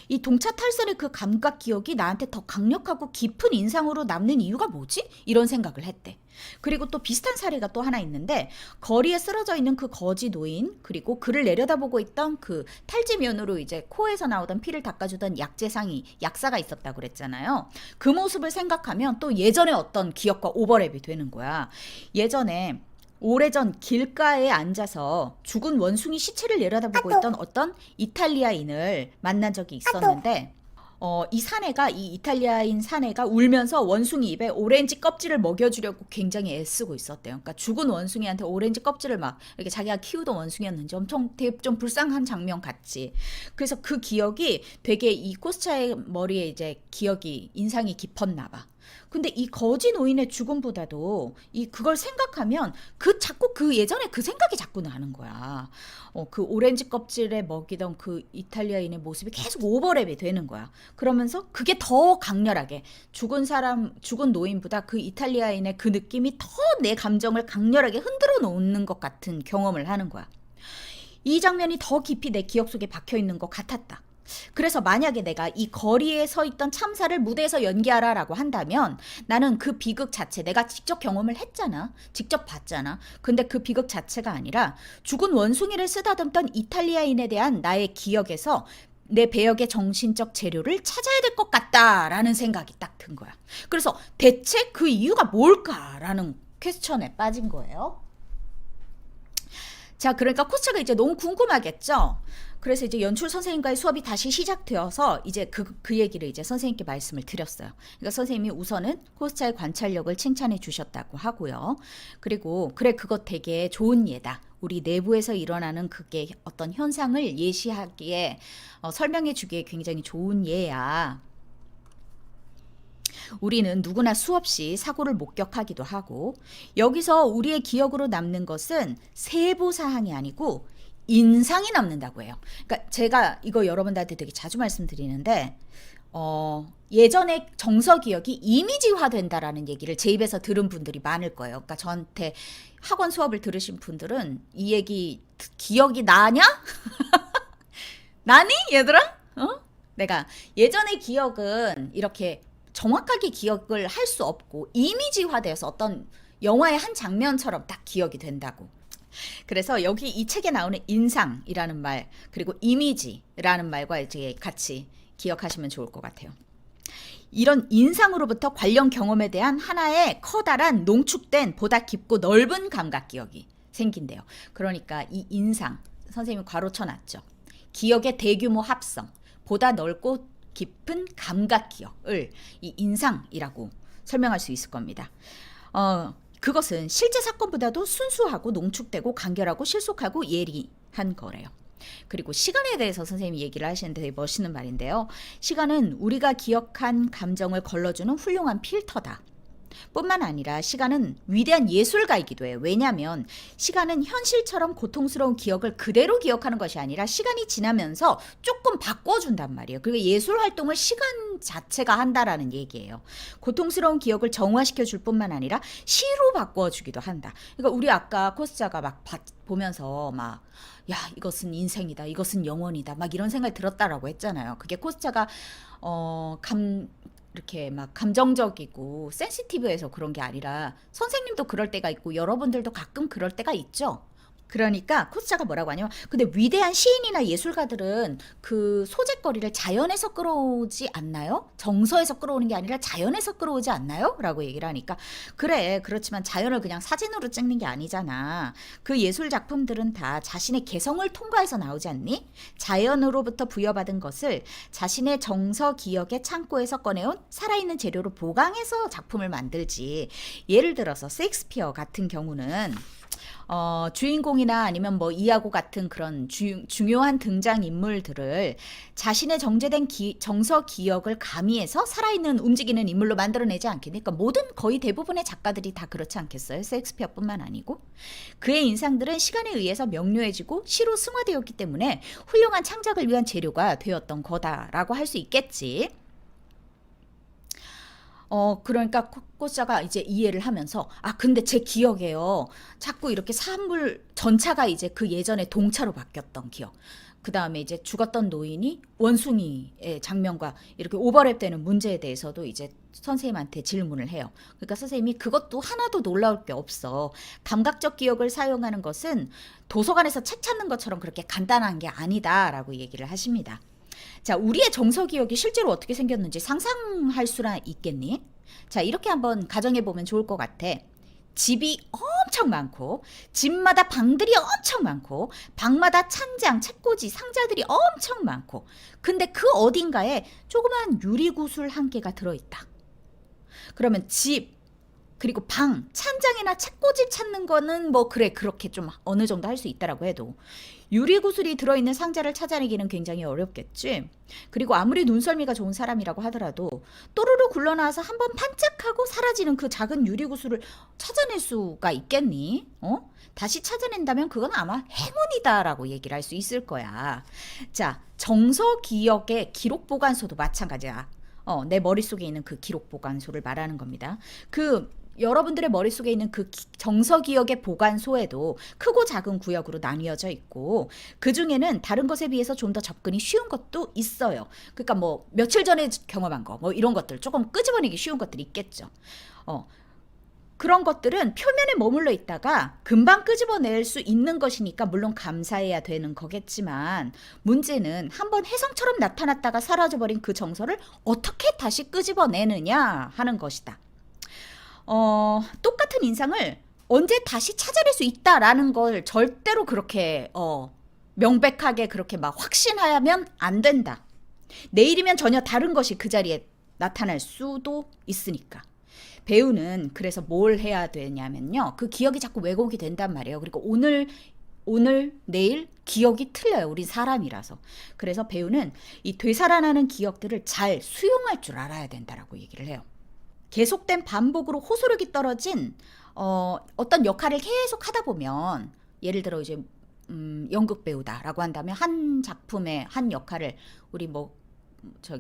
이 동차 탈선의 그 감각 기억이 나한테 더 강력하고 깊은 인상으로 남는 이유가 뭐지? 이런 생각을 했대. 그리고 또 비슷한 사례가 또 하나 있는데, 거리에 쓰러져 있는 그 거지 노인, 그리고 그를 내려다보고 있던 그 탈지면으로 이제 코에서 나오던 피를 닦아주던 약사가 있었다고 그랬잖아요. 그 모습을 생각하면 또 예전에 어떤 기억과 오버랩이 되는 거야. 예전에 오래전 길가에 앉아서 죽은 원숭이 시체를 내려다보고 있던 어떤 이탈리아인을 만난 적이 있었는데, 이 사내가, 이 이탈리아인 사내가 울면서 원숭이 입에 오렌지 껍질을 먹여주려고 굉장히 애쓰고 있었대요. 그러니까 죽은 원숭이한테 오렌지 껍질을 막 이렇게 자기가 키우던 원숭이였는지 엄청 되게 좀 불쌍한 장면 같지. 그래서 그 기억이 되게 이 코스차의 머리에 이제 기억이 인상이 깊었나 봐. 근데 이 거지 노인의 죽음보다도 그걸 생각하면 자꾸 그 예전에 그 생각이 자꾸 나는 거야. 그 오렌지 껍질에 먹이던 그 이탈리아인의 모습이 계속 오버랩이 되는 거야. 그러면서 그게 더 강렬하게 죽은 노인보다 그 이탈리아인의 그 느낌이 더 내 감정을 강렬하게 흔들어 놓는 것 같은 경험을 하는 거야. 이 장면이 더 깊이 내 기억 속에 박혀 있는 것 같았다. 그래서 만약에 내가 이 거리에 서 있던 참사를 무대에서 연기하라라고 한다면 나는 그 비극 자체, 내가 직접 경험을 했잖아. 직접 봤잖아. 근데 그 비극 자체가 아니라 죽은 원숭이를 쓰다듬던 이탈리아인에 대한 나의 기억에서 내 배역의 정신적 재료를 찾아야 될 것 같다라는 생각이 딱 든 거야. 그래서 대체 그 이유가 뭘까라는 퀘스천에 빠진 거예요. 자, 그러니까 코스차가 이제 너무 궁금하겠죠? 그래서 이제 연출 선생님과의 수업이 다시 시작되어서 이제 그 얘기를 이제 선생님께 말씀을 드렸어요. 그러니까 선생님이 우선은 코스차의 관찰력을 칭찬해 주셨다고 하고요. 그리고 그래, 그것 되게 좋은 예다. 우리 내부에서 일어나는 그게 어떤 현상을 예시하기에 설명해 주기에 굉장히 좋은 예야. 우리는 누구나 수없이 사고를 목격하기도 하고 여기서 우리의 기억으로 남는 것은 세부사항이 아니고 인상이 남는다고 해요. 그러니까 제가 이거 여러분들한테 되게 자주 말씀드리는데 예전의 정서 기억이 이미지화 된다라는 얘기를 제 입에서 들은 분들이 많을 거예요. 그러니까 저한테 학원 수업을 들으신 분들은 이 얘기 기억이 나냐? 나니 얘들아? 내가 예전의 기억은 이렇게 정확하게 기억을 할 수 없고 이미지화되어서 어떤 영화의 한 장면처럼 딱 기억이 된다고. 그래서 여기 이 책에 나오는 인상이라는 말 그리고 이미지라는 말과 이제 같이 기억하시면 좋을 것 같아요. 이런 인상으로부터 관련 경험에 대한 하나의 커다란 농축된 보다 깊고 넓은 감각 기억이 생긴대요. 그러니까 이 인상, 선생님이 괄호 쳐놨죠. 기억의 대규모 합성, 보다 넓고 깊은 감각 기억을 이 인상이라고 설명할 수 있을 겁니다. 그것은 실제 사건보다도 순수하고 농축되고 간결하고 실속하고 예리한 거래요. 그리고 시간에 대해서 선생님이 얘기를 하시는데 되게 멋있는 말인데요. 시간은 우리가 기억한 감정을 걸러주는 훌륭한 필터다. 뿐만 아니라 시간은 위대한 예술가이기도 해요. 왜냐하면 시간은 현실처럼 고통스러운 기억을 그대로 기억하는 것이 아니라 시간이 지나면서 조금 바꿔준단 말이에요. 그리고 예술 활동을 시간 자체가 한다라는 얘기예요. 고통스러운 기억을 정화시켜 줄 뿐만 아니라 시로 바꿔주기도 한다. 그러니까 우리 아까 코스자가 막 보면서 막 야, 이것은 인생이다, 이것은 영원이다, 막 이런 생각이 들었다라고 했잖아요. 그게 코스자가 이렇게 막 감정적이고 센시티브해서 그런 게 아니라 선생님도 그럴 때가 있고 여러분들도 가끔 그럴 때가 있죠. 그러니까 코스자가 뭐라고 하냐면 근데 위대한 시인이나 예술가들은 그 소재거리를 자연에서 끌어오지 않나요? 정서에서 끌어오는 게 아니라 자연에서 끌어오지 않나요? 라고 얘기를 하니까 그래, 그렇지만 자연을 그냥 사진으로 찍는 게 아니잖아. 그 예술 작품들은 다 자신의 개성을 통과해서 나오지 않니? 자연으로부터 부여받은 것을 자신의 정서 기억의 창고에서 꺼내온 살아있는 재료로 보강해서 작품을 만들지. 예를 들어서 셰익스피어 같은 경우는 주인공이나 아니면 뭐 이하고 같은 그런 중요한 등장인물들을 자신의 정제된 정서 기억을 가미해서 살아있는 움직이는 인물로 만들어내지 않겠니? 그러니까 거의 대부분의 작가들이 다 그렇지 않겠어요? 셰익스피어뿐만 아니고. 그의 인상들은 시간에 의해서 명료해지고 시로 승화되었기 때문에 훌륭한 창작을 위한 재료가 되었던 거다라고 할 수 있겠지. 그러니까 코스자가 이제 이해를 하면서 근데 제 기억에요. 자꾸 이렇게 사물 전차가 이제 그 예전에 동차로 바뀌었던 기억. 그 다음에 이제 죽었던 노인이 원숭이의 장면과 이렇게 오버랩되는 문제에 대해서도 이제 선생님한테 질문을 해요. 그러니까 선생님이 그것도 하나도 놀라울 게 없어. 감각적 기억을 사용하는 것은 도서관에서 책 찾는 것처럼 그렇게 간단한 게 아니다라고 얘기를 하십니다. 자, 우리의 정서 기억이 실제로 어떻게 생겼는지 상상할 수나 있겠니? 자, 이렇게 한번 가정해 보면 좋을 것 같아. 집이 엄청 많고 집마다 방들이 엄청 많고 방마다 찬장, 책꽂이, 상자들이 엄청 많고 근데 그 어딘가에 조그만 유리구슬 한 개가 들어있다. 그러면 집 그리고 방, 찬장이나 책꽂이 찾는 거는 뭐 그래 그렇게 좀 어느 정도 할 수 있다라고 해도 유리구슬이 들어있는 상자를 찾아내기는 굉장히 어렵겠지. 그리고 아무리 눈썰미가 좋은 사람이라고 하더라도 또르르 굴러나와서 한번 반짝하고 사라지는 그 작은 유리구슬을 찾아낼 수가 있겠니? 다시 찾아낸다면 그건 아마 행운이다라고 얘기를 할 수 있을 거야. 자, 정서기억의 기록보관소도 마찬가지야. 내 머릿속에 있는 그 기록보관소를 말하는 겁니다. 여러분들의 머릿속에 있는 그 정서기억의 보관소에도 크고 작은 구역으로 나뉘어져 있고 그 중에는 다른 것에 비해서 좀 더 접근이 쉬운 것도 있어요. 그러니까 뭐 며칠 전에 경험한 거 뭐 이런 것들 조금 끄집어내기 쉬운 것들이 있겠죠. 그런 것들은 표면에 머물러 있다가 금방 끄집어낼 수 있는 것이니까 물론 감사해야 되는 거겠지만 문제는 한번 혜성처럼 나타났다가 사라져버린 그 정서를 어떻게 다시 끄집어내느냐 하는 것이다. 똑같은 인상을 언제 다시 찾아낼 수 있다라는 걸 절대로 그렇게 명백하게 그렇게 막 확신하면 안 된다. 내일이면 전혀 다른 것이 그 자리에 나타날 수도 있으니까. 배우는 그래서 뭘 해야 되냐면요. 그 기억이 자꾸 왜곡이 된단 말이에요. 그리고 오늘, 내일 기억이 틀려요. 우린 사람이라서. 그래서 배우는 이 되살아나는 기억들을 잘 수용할 줄 알아야 된다라고 얘기를 해요. 계속된 반복으로 호소력이 떨어진 어떤 역할을 계속 하다 보면 예를 들어 이제 연극 배우다라고 한다면 한 작품의 한 역할을 우리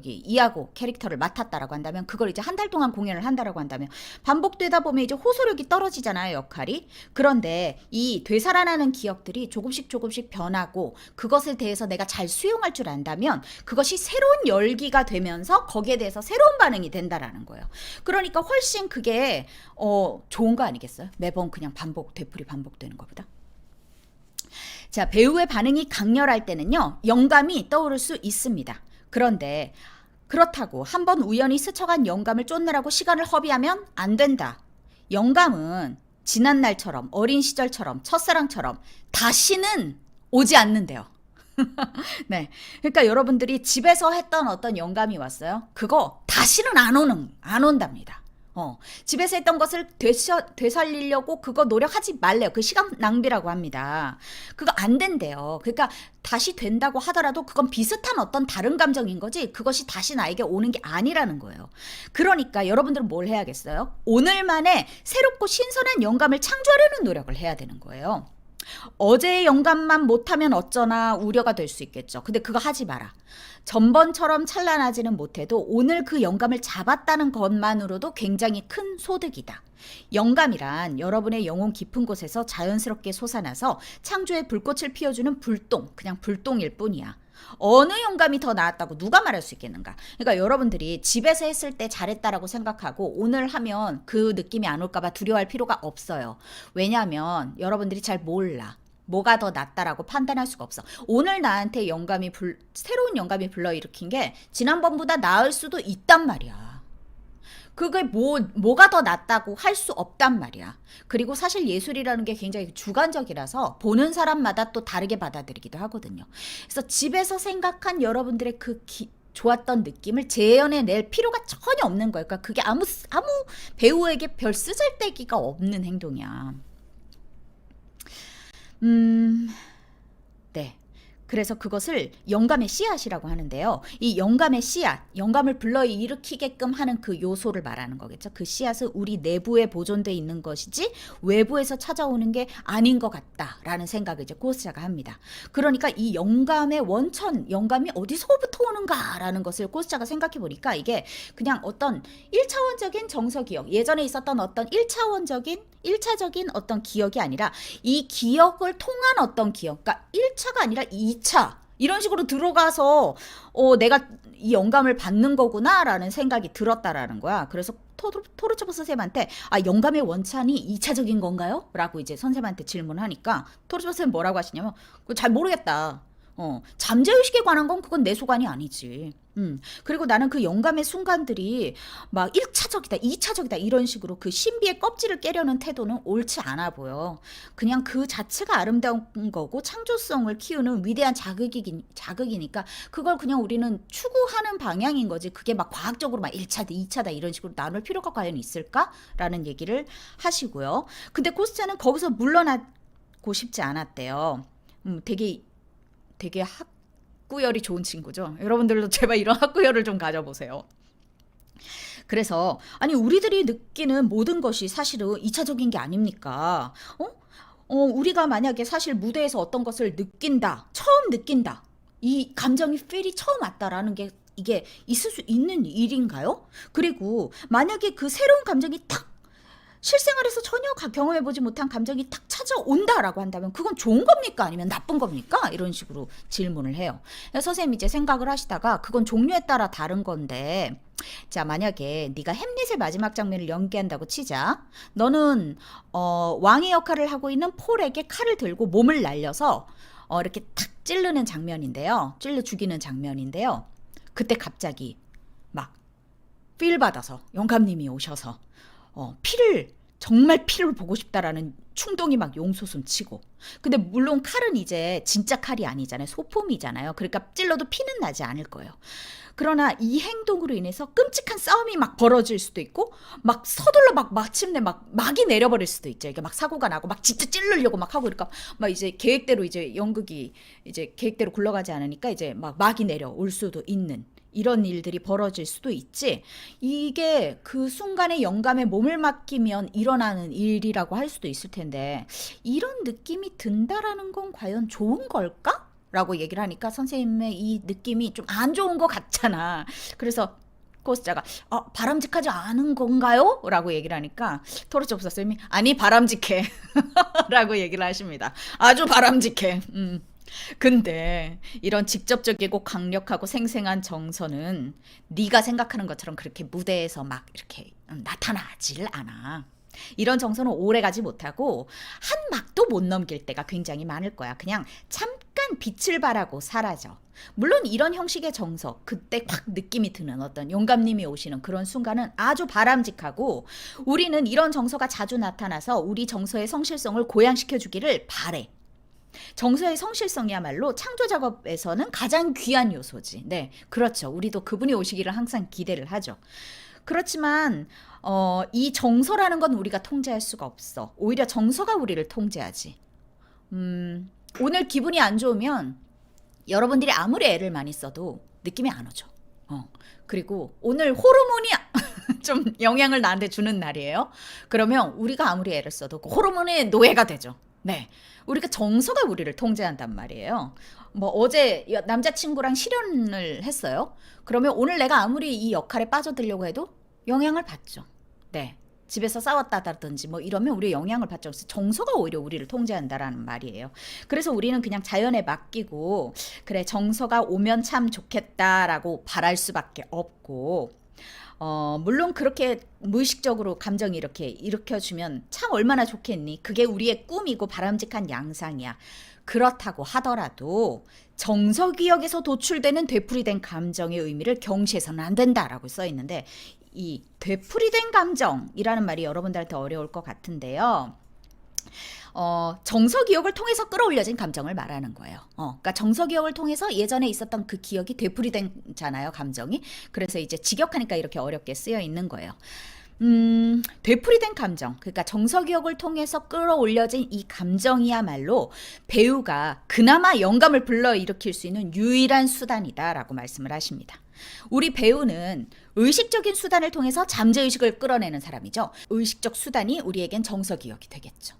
이하고 캐릭터를 맡았다라고 한다면 그걸 이제 한 달 동안 공연을 한다라고 한다면 반복되다 보면 이제 호소력이 떨어지잖아요, 역할이. 그런데 이 되살아나는 기억들이 조금씩 변하고 그것에 대해서 내가 잘 수용할 줄 안다면 그것이 새로운 열기가 되면서 거기에 대해서 새로운 반응이 된다라는 거예요. 그러니까 훨씬 그게 좋은 거 아니겠어요? 매번 그냥 되풀이 반복되는 것보다. 자, 배우의 반응이 강렬할 때는요, 영감이 떠오를 수 있습니다. 그런데 그렇다고 한번 우연히 스쳐간 영감을 쫓느라고 시간을 허비하면 안 된다. 영감은 지난 날처럼 어린 시절처럼 첫사랑처럼 다시는 오지 않는데요. 네, 그러니까 여러분들이 집에서 했던 어떤 영감이 왔어요. 그거 다시는 안 온답니다. 집에서 했던 것을 되살리려고 그거 노력하지 말래요. 그 시간 낭비라고 합니다. 그거 안 된대요. 그러니까 다시 된다고 하더라도 그건 비슷한 어떤 다른 감정인 거지 그것이 다시 나에게 오는 게 아니라는 거예요. 그러니까 여러분들은 뭘 해야겠어요? 오늘만에 새롭고 신선한 영감을 창조하려는 노력을 해야 되는 거예요. 어제의 영감만 못하면 어쩌나 우려가 될 수 있겠죠. 근데 그거 하지 마라. 전번처럼 찬란하지는 못해도 오늘 그 영감을 잡았다는 것만으로도 굉장히 큰 소득이다. 영감이란 여러분의 영혼 깊은 곳에서 자연스럽게 솟아나서 창조의 불꽃을 피워주는 불똥, 그냥 불똥일 뿐이야. 어느 영감이 더 나았다고 누가 말할 수 있겠는가? 그러니까 여러분들이 집에서 했을 때 잘했다라고 생각하고 오늘 하면 그 느낌이 안 올까 봐 두려워할 필요가 없어요. 왜냐하면 여러분들이 잘 몰라. 뭐가 더 낫다라고 판단할 수가 없어. 오늘 나한테 새로운 영감이 불러일으킨 게 지난번보다 나을 수도 있단 말이야. 그게 뭐가 더 낫다고 할 수 없단 말이야. 그리고 사실 예술이라는 게 굉장히 주관적이라서 보는 사람마다 또 다르게 받아들이기도 하거든요. 그래서 집에서 생각한 여러분들의 좋았던 느낌을 재현해낼 필요가 전혀 없는 거예요. 그러니까 그게 아무 배우에게 별 쓰잘데기가 없는 행동이야. 네. 그래서 그것을 영감의 씨앗이라고 하는데요. 이 영감의 씨앗, 영감을 불러일으키게끔 하는 그 요소를 말하는 거겠죠. 그 씨앗은 우리 내부에 보존되어 있는 것이지 외부에서 찾아오는 게 아닌 것 같다라는 생각을 이제 고스자가 합니다. 그러니까 이 영감의 원천, 영감이 어디서부터 오는가라는 것을 고스자가 생각해 보니까 이게 그냥 어떤 1차원적인 정서기억, 예전에 있었던 어떤 1차적인 어떤 기억이 아니라 이 기억을 통한 어떤 기억, 그러니까 1차가 아니라 2차 이런 식으로 들어가서 내가 이 영감을 받는 거구나라는 생각이 들었다라는 거야. 그래서 토르초보스 쌤한테 영감의 원천이 2차적인 건가요? 라고 이제 선생님한테 질문하니까 토르초보스 쌤 뭐라고 하시냐면 잘 모르겠다. 잠재의식에 관한 건 그건 내 소관이 아니지. 그리고 나는 그 영감의 순간들이 막 1차적이다, 2차적이다 이런 식으로 그 신비의 껍질을 깨려는 태도는 옳지 않아 보여. 그냥 그 자체가 아름다운 거고 창조성을 키우는 위대한 자극이니까 그걸 그냥 우리는 추구하는 방향인 거지. 그게 막 과학적으로 막 1차다, 2차다 이런 식으로 나눌 필요가 과연 있을까라는 얘기를 하시고요. 근데 코스자는 거기서 물러나고 싶지 않았대요. 되게 학구열이 좋은 친구죠. 여러분들도 제발 이런 학구열을 좀 가져보세요. 그래서 아니 우리들이 느끼는 모든 것이 사실은 2차적인 게 아닙니까? 우리가 만약에 사실 무대에서 어떤 것을 느낀다, 처음 느낀다, 이 감정이 필이 처음 왔다라는 게 이게 있을 수 있는 일인가요? 그리고 만약에 그 새로운 감정이 탁 실생활에서 전혀 경험해보지 못한 감정이 탁 찾아온다라고 한다면 그건 좋은 겁니까? 아니면 나쁜 겁니까? 이런 식으로 질문을 해요. 선생님이 이제 생각을 하시다가 그건 종류에 따라 다른 건데 자 만약에 네가 햄릿의 마지막 장면을 연기한다고 치자. 너는 왕의 역할을 하고 있는 폴에게 칼을 들고 몸을 날려서 이렇게 탁 찌르는 장면인데요. 찔러 죽이는 장면인데요. 그때 갑자기 막 필 받아서 영감님이 오셔서 정말 피를 보고 싶다라는 충동이 막 용솟음 치고. 근데 물론 칼은 이제 진짜 칼이 아니잖아요. 소품이잖아요. 그러니까 찔러도 피는 나지 않을 거예요. 그러나 이 행동으로 인해서 끔찍한 싸움이 막 벌어질 수도 있고, 막 서둘러 마침내 막이 내려버릴 수도 있죠. 이게 막 사고가 나고, 막 진짜 찌르려고 막 하고, 그러니까 막 이제 계획대로 이제 연극이 이제 계획대로 굴러가지 않으니까 이제 막이 내려올 수도 있는. 이런 일들이 벌어질 수도 있지. 이게 그 순간에 영감에 몸을 맡기면 일어나는 일이라고 할 수도 있을 텐데 이런 느낌이 든다라는 건 과연 좋은 걸까? 라고 얘기를 하니까 선생님의 이 느낌이 좀 안 좋은 것 같잖아. 그래서 코스자가 바람직하지 않은 건가요? 라고 얘기를 하니까 토르츠오프 선생님이 아니 바람직해 라고 얘기를 하십니다. 아주 바람직해. 근데 이런 직접적이고 강력하고 생생한 정서는 네가 생각하는 것처럼 그렇게 무대에서 막 이렇게 나타나질 않아. 이런 정서는 오래가지 못하고 한 막도 못 넘길 때가 굉장히 많을 거야. 그냥 잠깐 빛을 발하고 사라져. 물론 이런 형식의 정서, 그때 확 느낌이 드는 어떤 영감님이 오시는 그런 순간은 아주 바람직하고 우리는 이런 정서가 자주 나타나서 우리 정서의 성실성을 고양시켜 주기를 바래. 정서의 성실성이야말로 창조 작업에서는 가장 귀한 요소지. 네, 그렇죠. 우리도 그분이 오시기를 항상 기대를 하죠. 그렇지만 이 정서라는 건 우리가 통제할 수가 없어. 오히려 정서가 우리를 통제하지. 오늘 기분이 안 좋으면 여러분들이 아무리 애를 많이 써도 느낌이 안 오죠. 그리고 오늘 호르몬이 좀 영향을 나한테 주는 날이에요. 그러면 우리가 아무리 애를 써도 그 호르몬의 노예가 되죠. 네. 우리가 정서가 우리를 통제한단 말이에요. 뭐 어제 남자친구랑 실연을 했어요. 그러면 오늘 내가 아무리 이 역할에 빠져들려고 해도 영향을 받죠. 네. 집에서 싸웠다든지 뭐 이러면 우리 영향을 받죠. 그래서 정서가 오히려 우리를 통제한다라는 말이에요. 그래서 우리는 그냥 자연에 맡기고 그래 정서가 오면 참 좋겠다라고 바랄 수밖에 없고 물론 그렇게 무의식적으로 감정이 이렇게 일으켜주면 참 얼마나 좋겠니? 그게 우리의 꿈이고 바람직한 양상이야. 그렇다고 하더라도 정서기억에서 도출되는 되풀이된 감정의 의미를 경시해서는 안 된다라고 써 있는데 이 되풀이된 감정이라는 말이 여러분들한테 어려울 것 같은데요. 정서 기억을 통해서 끌어올려진 감정을 말하는 거예요. 그러니까 정서 기억을 통해서 예전에 있었던 그 기억이 되풀이된잖아요, 감정이. 그래서 이제 직역하니까 이렇게 어렵게 쓰여 있는 거예요. 되풀이된 감정, 그러니까 정서 기억을 통해서 끌어올려진 이 감정이야말로 배우가 그나마 영감을 불러일으킬 수 있는 유일한 수단이다라고 말씀을 하십니다. 우리 배우는 의식적인 수단을 통해서 잠재의식을 끌어내는 사람이죠. 의식적 수단이 우리에겐 정서 기억이 되겠죠.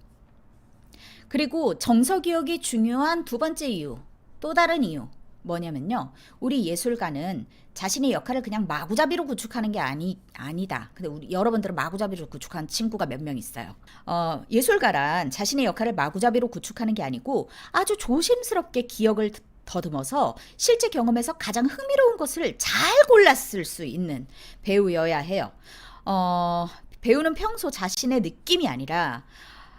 그리고 정서 기억이 중요한 두 번째 이유, 또 다른 이유 뭐냐면요. 우리 예술가는 자신의 역할을 그냥 마구잡이로 구축하는 게 아니다. 근데 여러분들은 마구잡이로 구축한 친구가 몇 명 있어요. 예술가란 자신의 역할을 마구잡이로 구축하는 게 아니고 아주 조심스럽게 기억을 더듬어서 실제 경험에서 가장 흥미로운 것을 잘 골랐을 수 있는 배우여야 해요. 배우는 평소 자신의 느낌이 아니라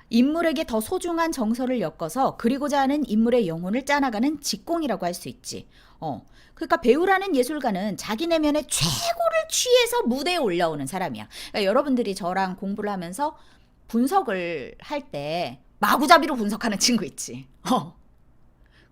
인물에게 더 소중한 정서를 엮어서 그리고자 하는 인물의 영혼을 짜나가는 직공이라고 할 수 있지. 그러니까 배우라는 예술가는 자기 내면의 최고를 취해서 무대에 올라오는 사람이야. 그러니까 여러분들이 저랑 공부를 하면서 분석을 할 때 마구잡이로 분석하는 친구 있지.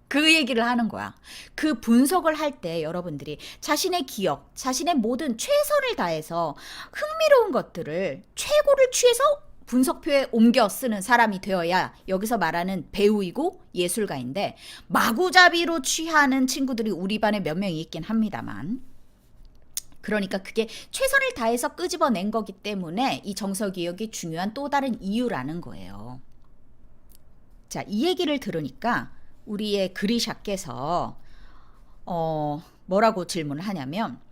그 얘기를 하는 거야. 그 분석을 할 때 여러분들이 자신의 기억, 자신의 모든 최선을 다해서 흥미로운 것들을 최고를 취해서 분석표에 옮겨 쓰는 사람이 되어야 여기서 말하는 배우이고 예술가인데, 마구잡이로 취하는 친구들이 우리 반에 몇 명 있긴 합니다만, 그러니까 그게 최선을 다해서 끄집어낸 거기 때문에 이 정서기억이 중요한 또 다른 이유라는 거예요. 자, 이 얘기를 들으니까 우리의 그리샤께서 뭐라고 질문을 하냐면,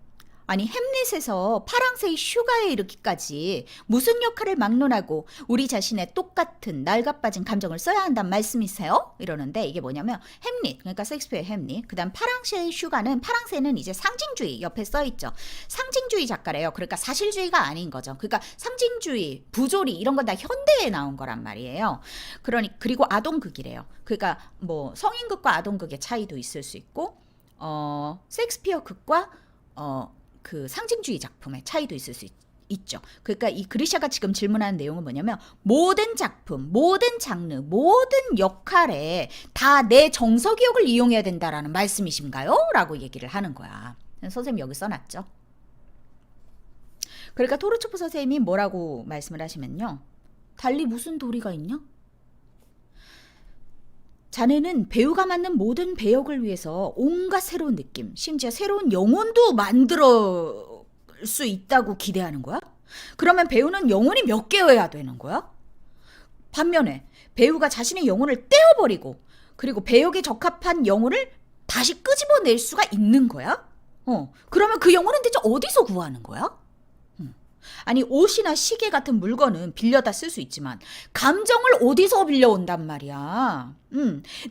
아니 햄릿에서 파랑새의 슈가에 이르기까지 무슨 역할을 막론하고 우리 자신의 똑같은 낡아빠진 감정을 써야 한단 말씀이세요? 이러는데, 이게 뭐냐면 햄릿, 그러니까 셰익스피어의 햄릿, 그 다음 파랑새의 슈가는, 파랑새는 이제 상징주의 옆에 써있죠. 상징주의 작가래요. 그러니까 사실주의가 아닌 거죠. 그러니까 상징주의, 부조리 이런 건 다 현대에 나온 거란 말이에요. 그리고 아동극이래요. 그러니까 뭐 성인극과 아동극의 차이도 있을 수 있고, 셰익스피어 극과 그 상징주의 작품의 차이도 있을 수 있죠. 그러니까 이 그리샤가 지금 질문하는 내용은 뭐냐면, 모든 작품, 모든 장르, 모든 역할에 다 내 정서기억을 이용해야 된다라는 말씀이신가요? 라고 얘기를 하는 거야. 선생님이 여기 써놨죠. 그러니까 토르초프 선생님이 뭐라고 말씀을 하시면요, 달리 무슨 도리가 있냐? 자네는 배우가 맡는 모든 배역을 위해서 온갖 새로운 느낌, 심지어 새로운 영혼도 만들어 수 있다고 기대하는 거야? 그러면 배우는 영혼이 몇 개여야 되는 거야? 반면에 배우가 자신의 영혼을 떼어버리고 그리고 배역에 적합한 영혼을 다시 끄집어낼 수가 있는 거야? 그러면 그 영혼은 대체 어디서 구하는 거야? 아니 옷이나 시계 같은 물건은 빌려다 쓸 수 있지만 감정을 어디서 빌려온단 말이야.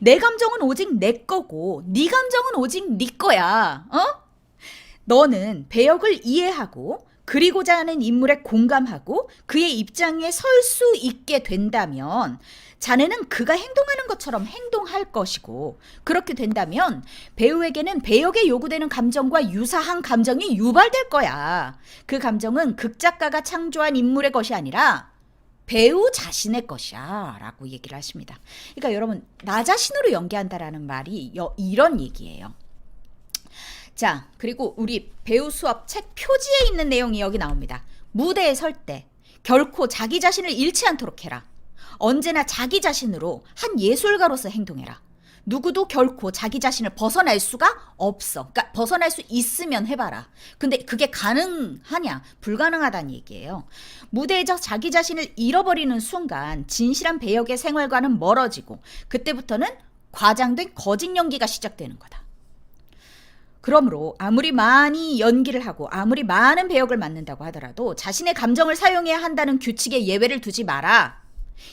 내 감정은 오직 내 거고 네 감정은 오직 네 거야. 너는 배역을 이해하고 그리고자 하는 인물에 공감하고 그의 입장에 설 수 있게 된다면 자네는 그가 행동하는 것처럼 행동할 것이고, 그렇게 된다면 배우에게는 배역에 요구되는 감정과 유사한 감정이 유발될 거야. 그 감정은 극작가가 창조한 인물의 것이 아니라 배우 자신의 것이야 라고 얘기를 하십니다. 그러니까 여러분, 나 자신으로 연기한다라는 말이 이런 얘기예요. 자, 그리고 우리 배우 수업 책 표지에 있는 내용이 여기 나옵니다. 무대에 설 때 결코 자기 자신을 잃지 않도록 해라. 언제나 자기 자신으로 한 예술가로서 행동해라. 누구도 결코 자기 자신을 벗어날 수가 없어. 그러니까 벗어날 수 있으면 해봐라. 근데 그게 가능하냐? 불가능하다는 얘기예요. 무대에서 자기 자신을 잃어버리는 순간 진실한 배역의 생활과는 멀어지고 그때부터는 과장된 거짓 연기가 시작되는 거다. 그러므로 아무리 많이 연기를 하고 아무리 많은 배역을 맡는다고 하더라도 자신의 감정을 사용해야 한다는 규칙에 예외를 두지 마라.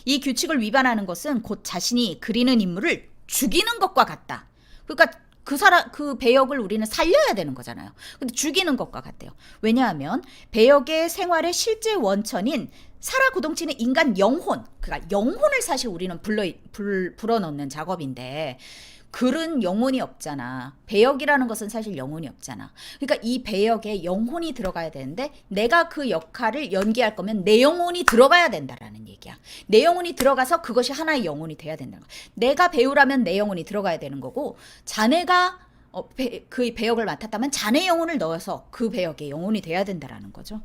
이 규칙을 위반하는 것은 곧 자신이 그리는 인물을 죽이는 것과 같다. 그러니까 그 배역을 우리는 살려야 되는 거잖아요. 근데 죽이는 것과 같대요. 왜냐하면 배역의 생활의 실제 원천인 살아 구동치는 인간 영혼, 그러니까 영혼을 사실 우리는 불어넣는 작업인데, 글은 영혼이 없잖아. 배역이라는 것은 사실 영혼이 없잖아. 그러니까 이 배역에 영혼이 들어가야 되는데, 내가 그 역할을 연기할 거면 내 영혼이 들어가야 된다라는 얘기야. 내 영혼이 들어가서 그것이 하나의 영혼이 돼야 된다는 거야. 내가 배우라면 내 영혼이 들어가야 되는 거고, 자네가 그 배역을 맡았다면 자네 영혼을 넣어서 그 배역에 영혼이 돼야 된다라는 거죠.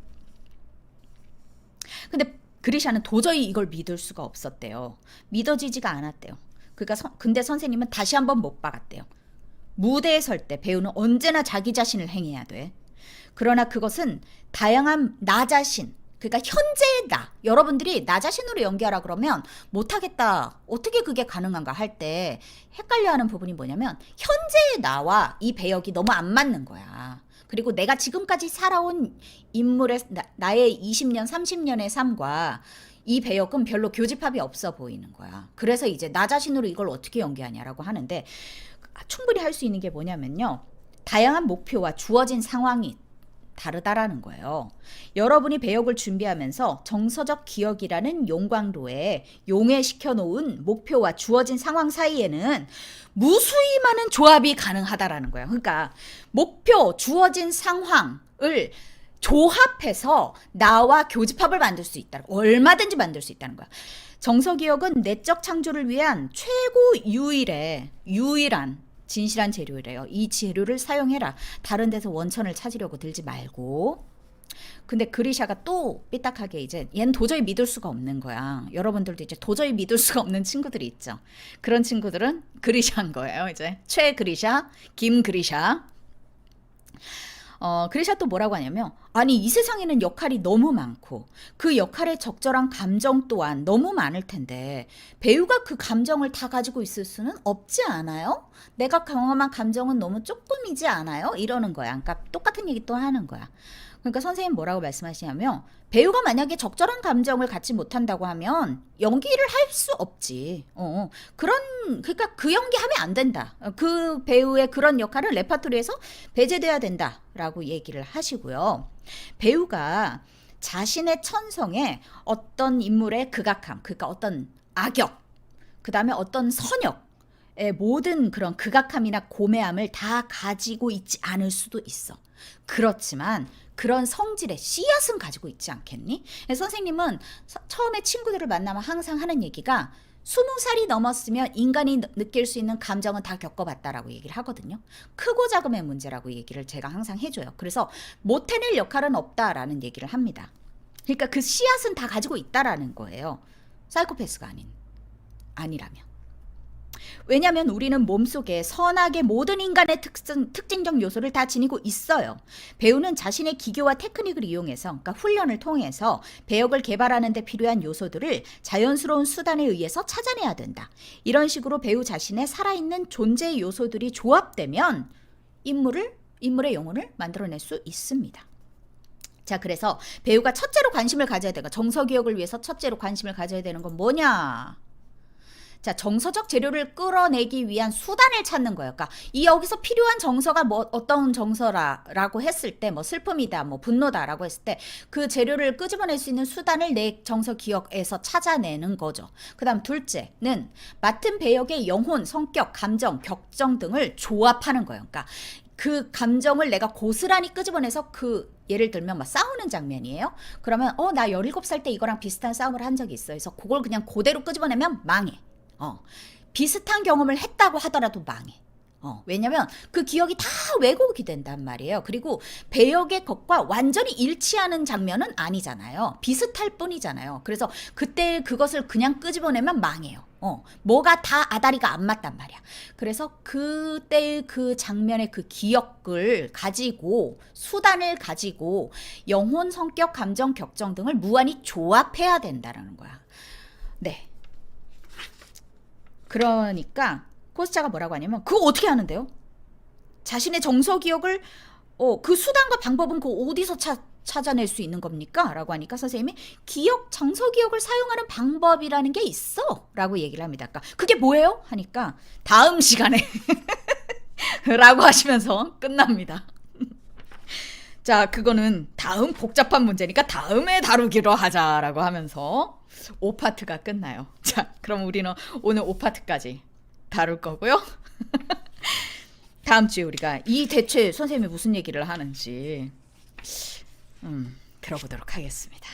근데 그리샤는 도저히 이걸 믿을 수가 없었대요. 믿어지지가 않았대요. 그러니까 근데 선생님은 다시 한번 못 박았대요. 무대에 설 때 배우는 언제나 자기 자신을 행해야 돼. 그러나 그것은 다양한 나 자신, 그러니까 현재의 나, 여러분들이 나 자신으로 연기하라 그러면 못하겠다, 어떻게 그게 가능한가 할 때 헷갈려하는 부분이 뭐냐면, 현재의 나와 이 배역이 너무 안 맞는 거야. 그리고 내가 지금까지 살아온 인물의 나의 20년, 30년의 삶과 이 배역은 별로 교집합이 없어 보이는 거야. 그래서 이제 나 자신으로 이걸 어떻게 연기하냐라고 하는데, 충분히 할 수 있는 게 뭐냐면요, 다양한 목표와 주어진 상황이 다르다라는 거예요. 여러분이 배역을 준비하면서 정서적 기억이라는 용광로에 용해시켜 놓은 목표와 주어진 상황 사이에는 무수히 많은 조합이 가능하다라는 거예요. 그러니까 목표, 주어진 상황을 조합해서 나와 교집합을 만들 수 있다. 얼마든지 만들 수 있다는 거야. 정서기억은 내적 창조를 위한 최고 유일한 진실한 재료래요. 이 재료를 사용해라. 다른 데서 원천을 찾으려고 들지 말고. 근데 그리샤가 또 삐딱하게 이제 얘는 도저히 믿을 수가 없는 거야. 여러분들도 이제 도저히 믿을 수가 없는 친구들이 있죠. 그런 친구들은 그리샤인 거예요. 이제 최그리샤, 김그리샤. 그리샤 또 뭐라고 하냐면, 아니 이 세상에는 역할이 너무 많고 그 역할에 적절한 감정 또한 너무 많을 텐데 배우가 그 감정을 다 가지고 있을 수는 없지 않아요? 내가 경험한 감정은 너무 조금이지 않아요? 이러는 거야. 그러니까 똑같은 얘기 또 하는 거야. 그러니까 선생님 뭐라고 말씀하시냐면, 배우가 만약에 적절한 감정을 갖지 못한다고 하면 연기를 할 수 없지. 그러니까 그 연기하면 안 된다. 그 배우의 그런 역할은 레파토리에서 배제돼야 된다라고 얘기를 하시고요. 배우가 자신의 천성에 어떤 인물의 극악함, 그러니까 어떤 악역, 그 다음에 어떤 선역의 모든 그런 극악함이나 고매함을 다 가지고 있지 않을 수도 있어. 그렇지만 그런 성질의 씨앗은 가지고 있지 않겠니? 선생님은 처음에 친구들을 만나면 항상 하는 얘기가 20살이 넘었으면 인간이 느낄 수 있는 감정은 다 겪어봤다라고 얘기를 하거든요. 크고 작음의 문제라고 얘기를 제가 항상 해줘요. 그래서 못 해낼 역할은 없다라는 얘기를 합니다. 그러니까 그 씨앗은 다 가지고 있다라는 거예요. 사이코패스가 아니라면. 왜냐하면 우리는 몸속에 선악의 모든 인간의 특징적 요소를 다 지니고 있어요. 배우는 자신의 기교와 테크닉을 이용해서, 그러니까 훈련을 통해서 배역을 개발하는 데 필요한 요소들을 자연스러운 수단에 의해서 찾아내야 된다. 이런 식으로 배우 자신의 살아있는 존재의 요소들이 조합되면 인물의 영혼을 만들어낼 수 있습니다. 자, 그래서 배우가 첫째로 관심을 가져야 되고, 정서기억을 위해서 첫째로 관심을 가져야 되는 건 뭐냐? 자, 정서적 재료를 끌어내기 위한 수단을 찾는 거예요. 그러니까 여기서 필요한 정서가 뭐 어떤 정서라고 했을 때, 뭐 슬픔이다, 뭐 분노다라고 했을 때 그 재료를 끄집어낼 수 있는 수단을 내 정서 기억에서 찾아내는 거죠. 그다음 둘째는 맡은 배역의 영혼, 성격, 감정, 격정 등을 조합하는 거예요. 그러니까 그 감정을 내가 고스란히 끄집어내서 예를 들면 막 싸우는 장면이에요. 그러면 나 17살 때 이거랑 비슷한 싸움을 한 적이 있어. 그래서 그걸 그냥 그대로 끄집어내면 망해. 비슷한 경험을 했다고 하더라도 망해. 왜냐면 그 기억이 다 왜곡이 된단 말이에요. 그리고 배역의 것과 완전히 일치하는 장면은 아니잖아요. 비슷할 뿐이잖아요. 그래서 그때 그것을 그냥 끄집어내면 망해요. 뭐가 다 아다리가 안 맞단 말이야. 그래서 그때의 그 장면의 그 기억을 가지고, 수단을 가지고 영혼, 성격, 감정, 격정 등을 무한히 조합해야 된다는 거야. 네. 그러니까 코스자가 뭐라고 하냐면, 그거 어떻게 하는데요? 자신의 정서 기억을 그 수단과 방법은 그 어디서 찾아낼 수 있는 겁니까? 라고 하니까 선생님이 정서 기억을 사용하는 방법이라는 게 있어 라고 얘기를 합니다. 그러니까 그게 뭐예요? 하니까 다음 시간에 라고 하시면서 끝납니다. 자, 그거는 다음 복잡한 문제니까 다음에 다루기로 하자라고 하면서 5파트가 끝나요. 자, 그럼 우리는 오늘 5파트까지 다룰 거고요. 다음 주에 우리가 대체 선생님이 무슨 얘기를 하는지 들어보도록 하겠습니다.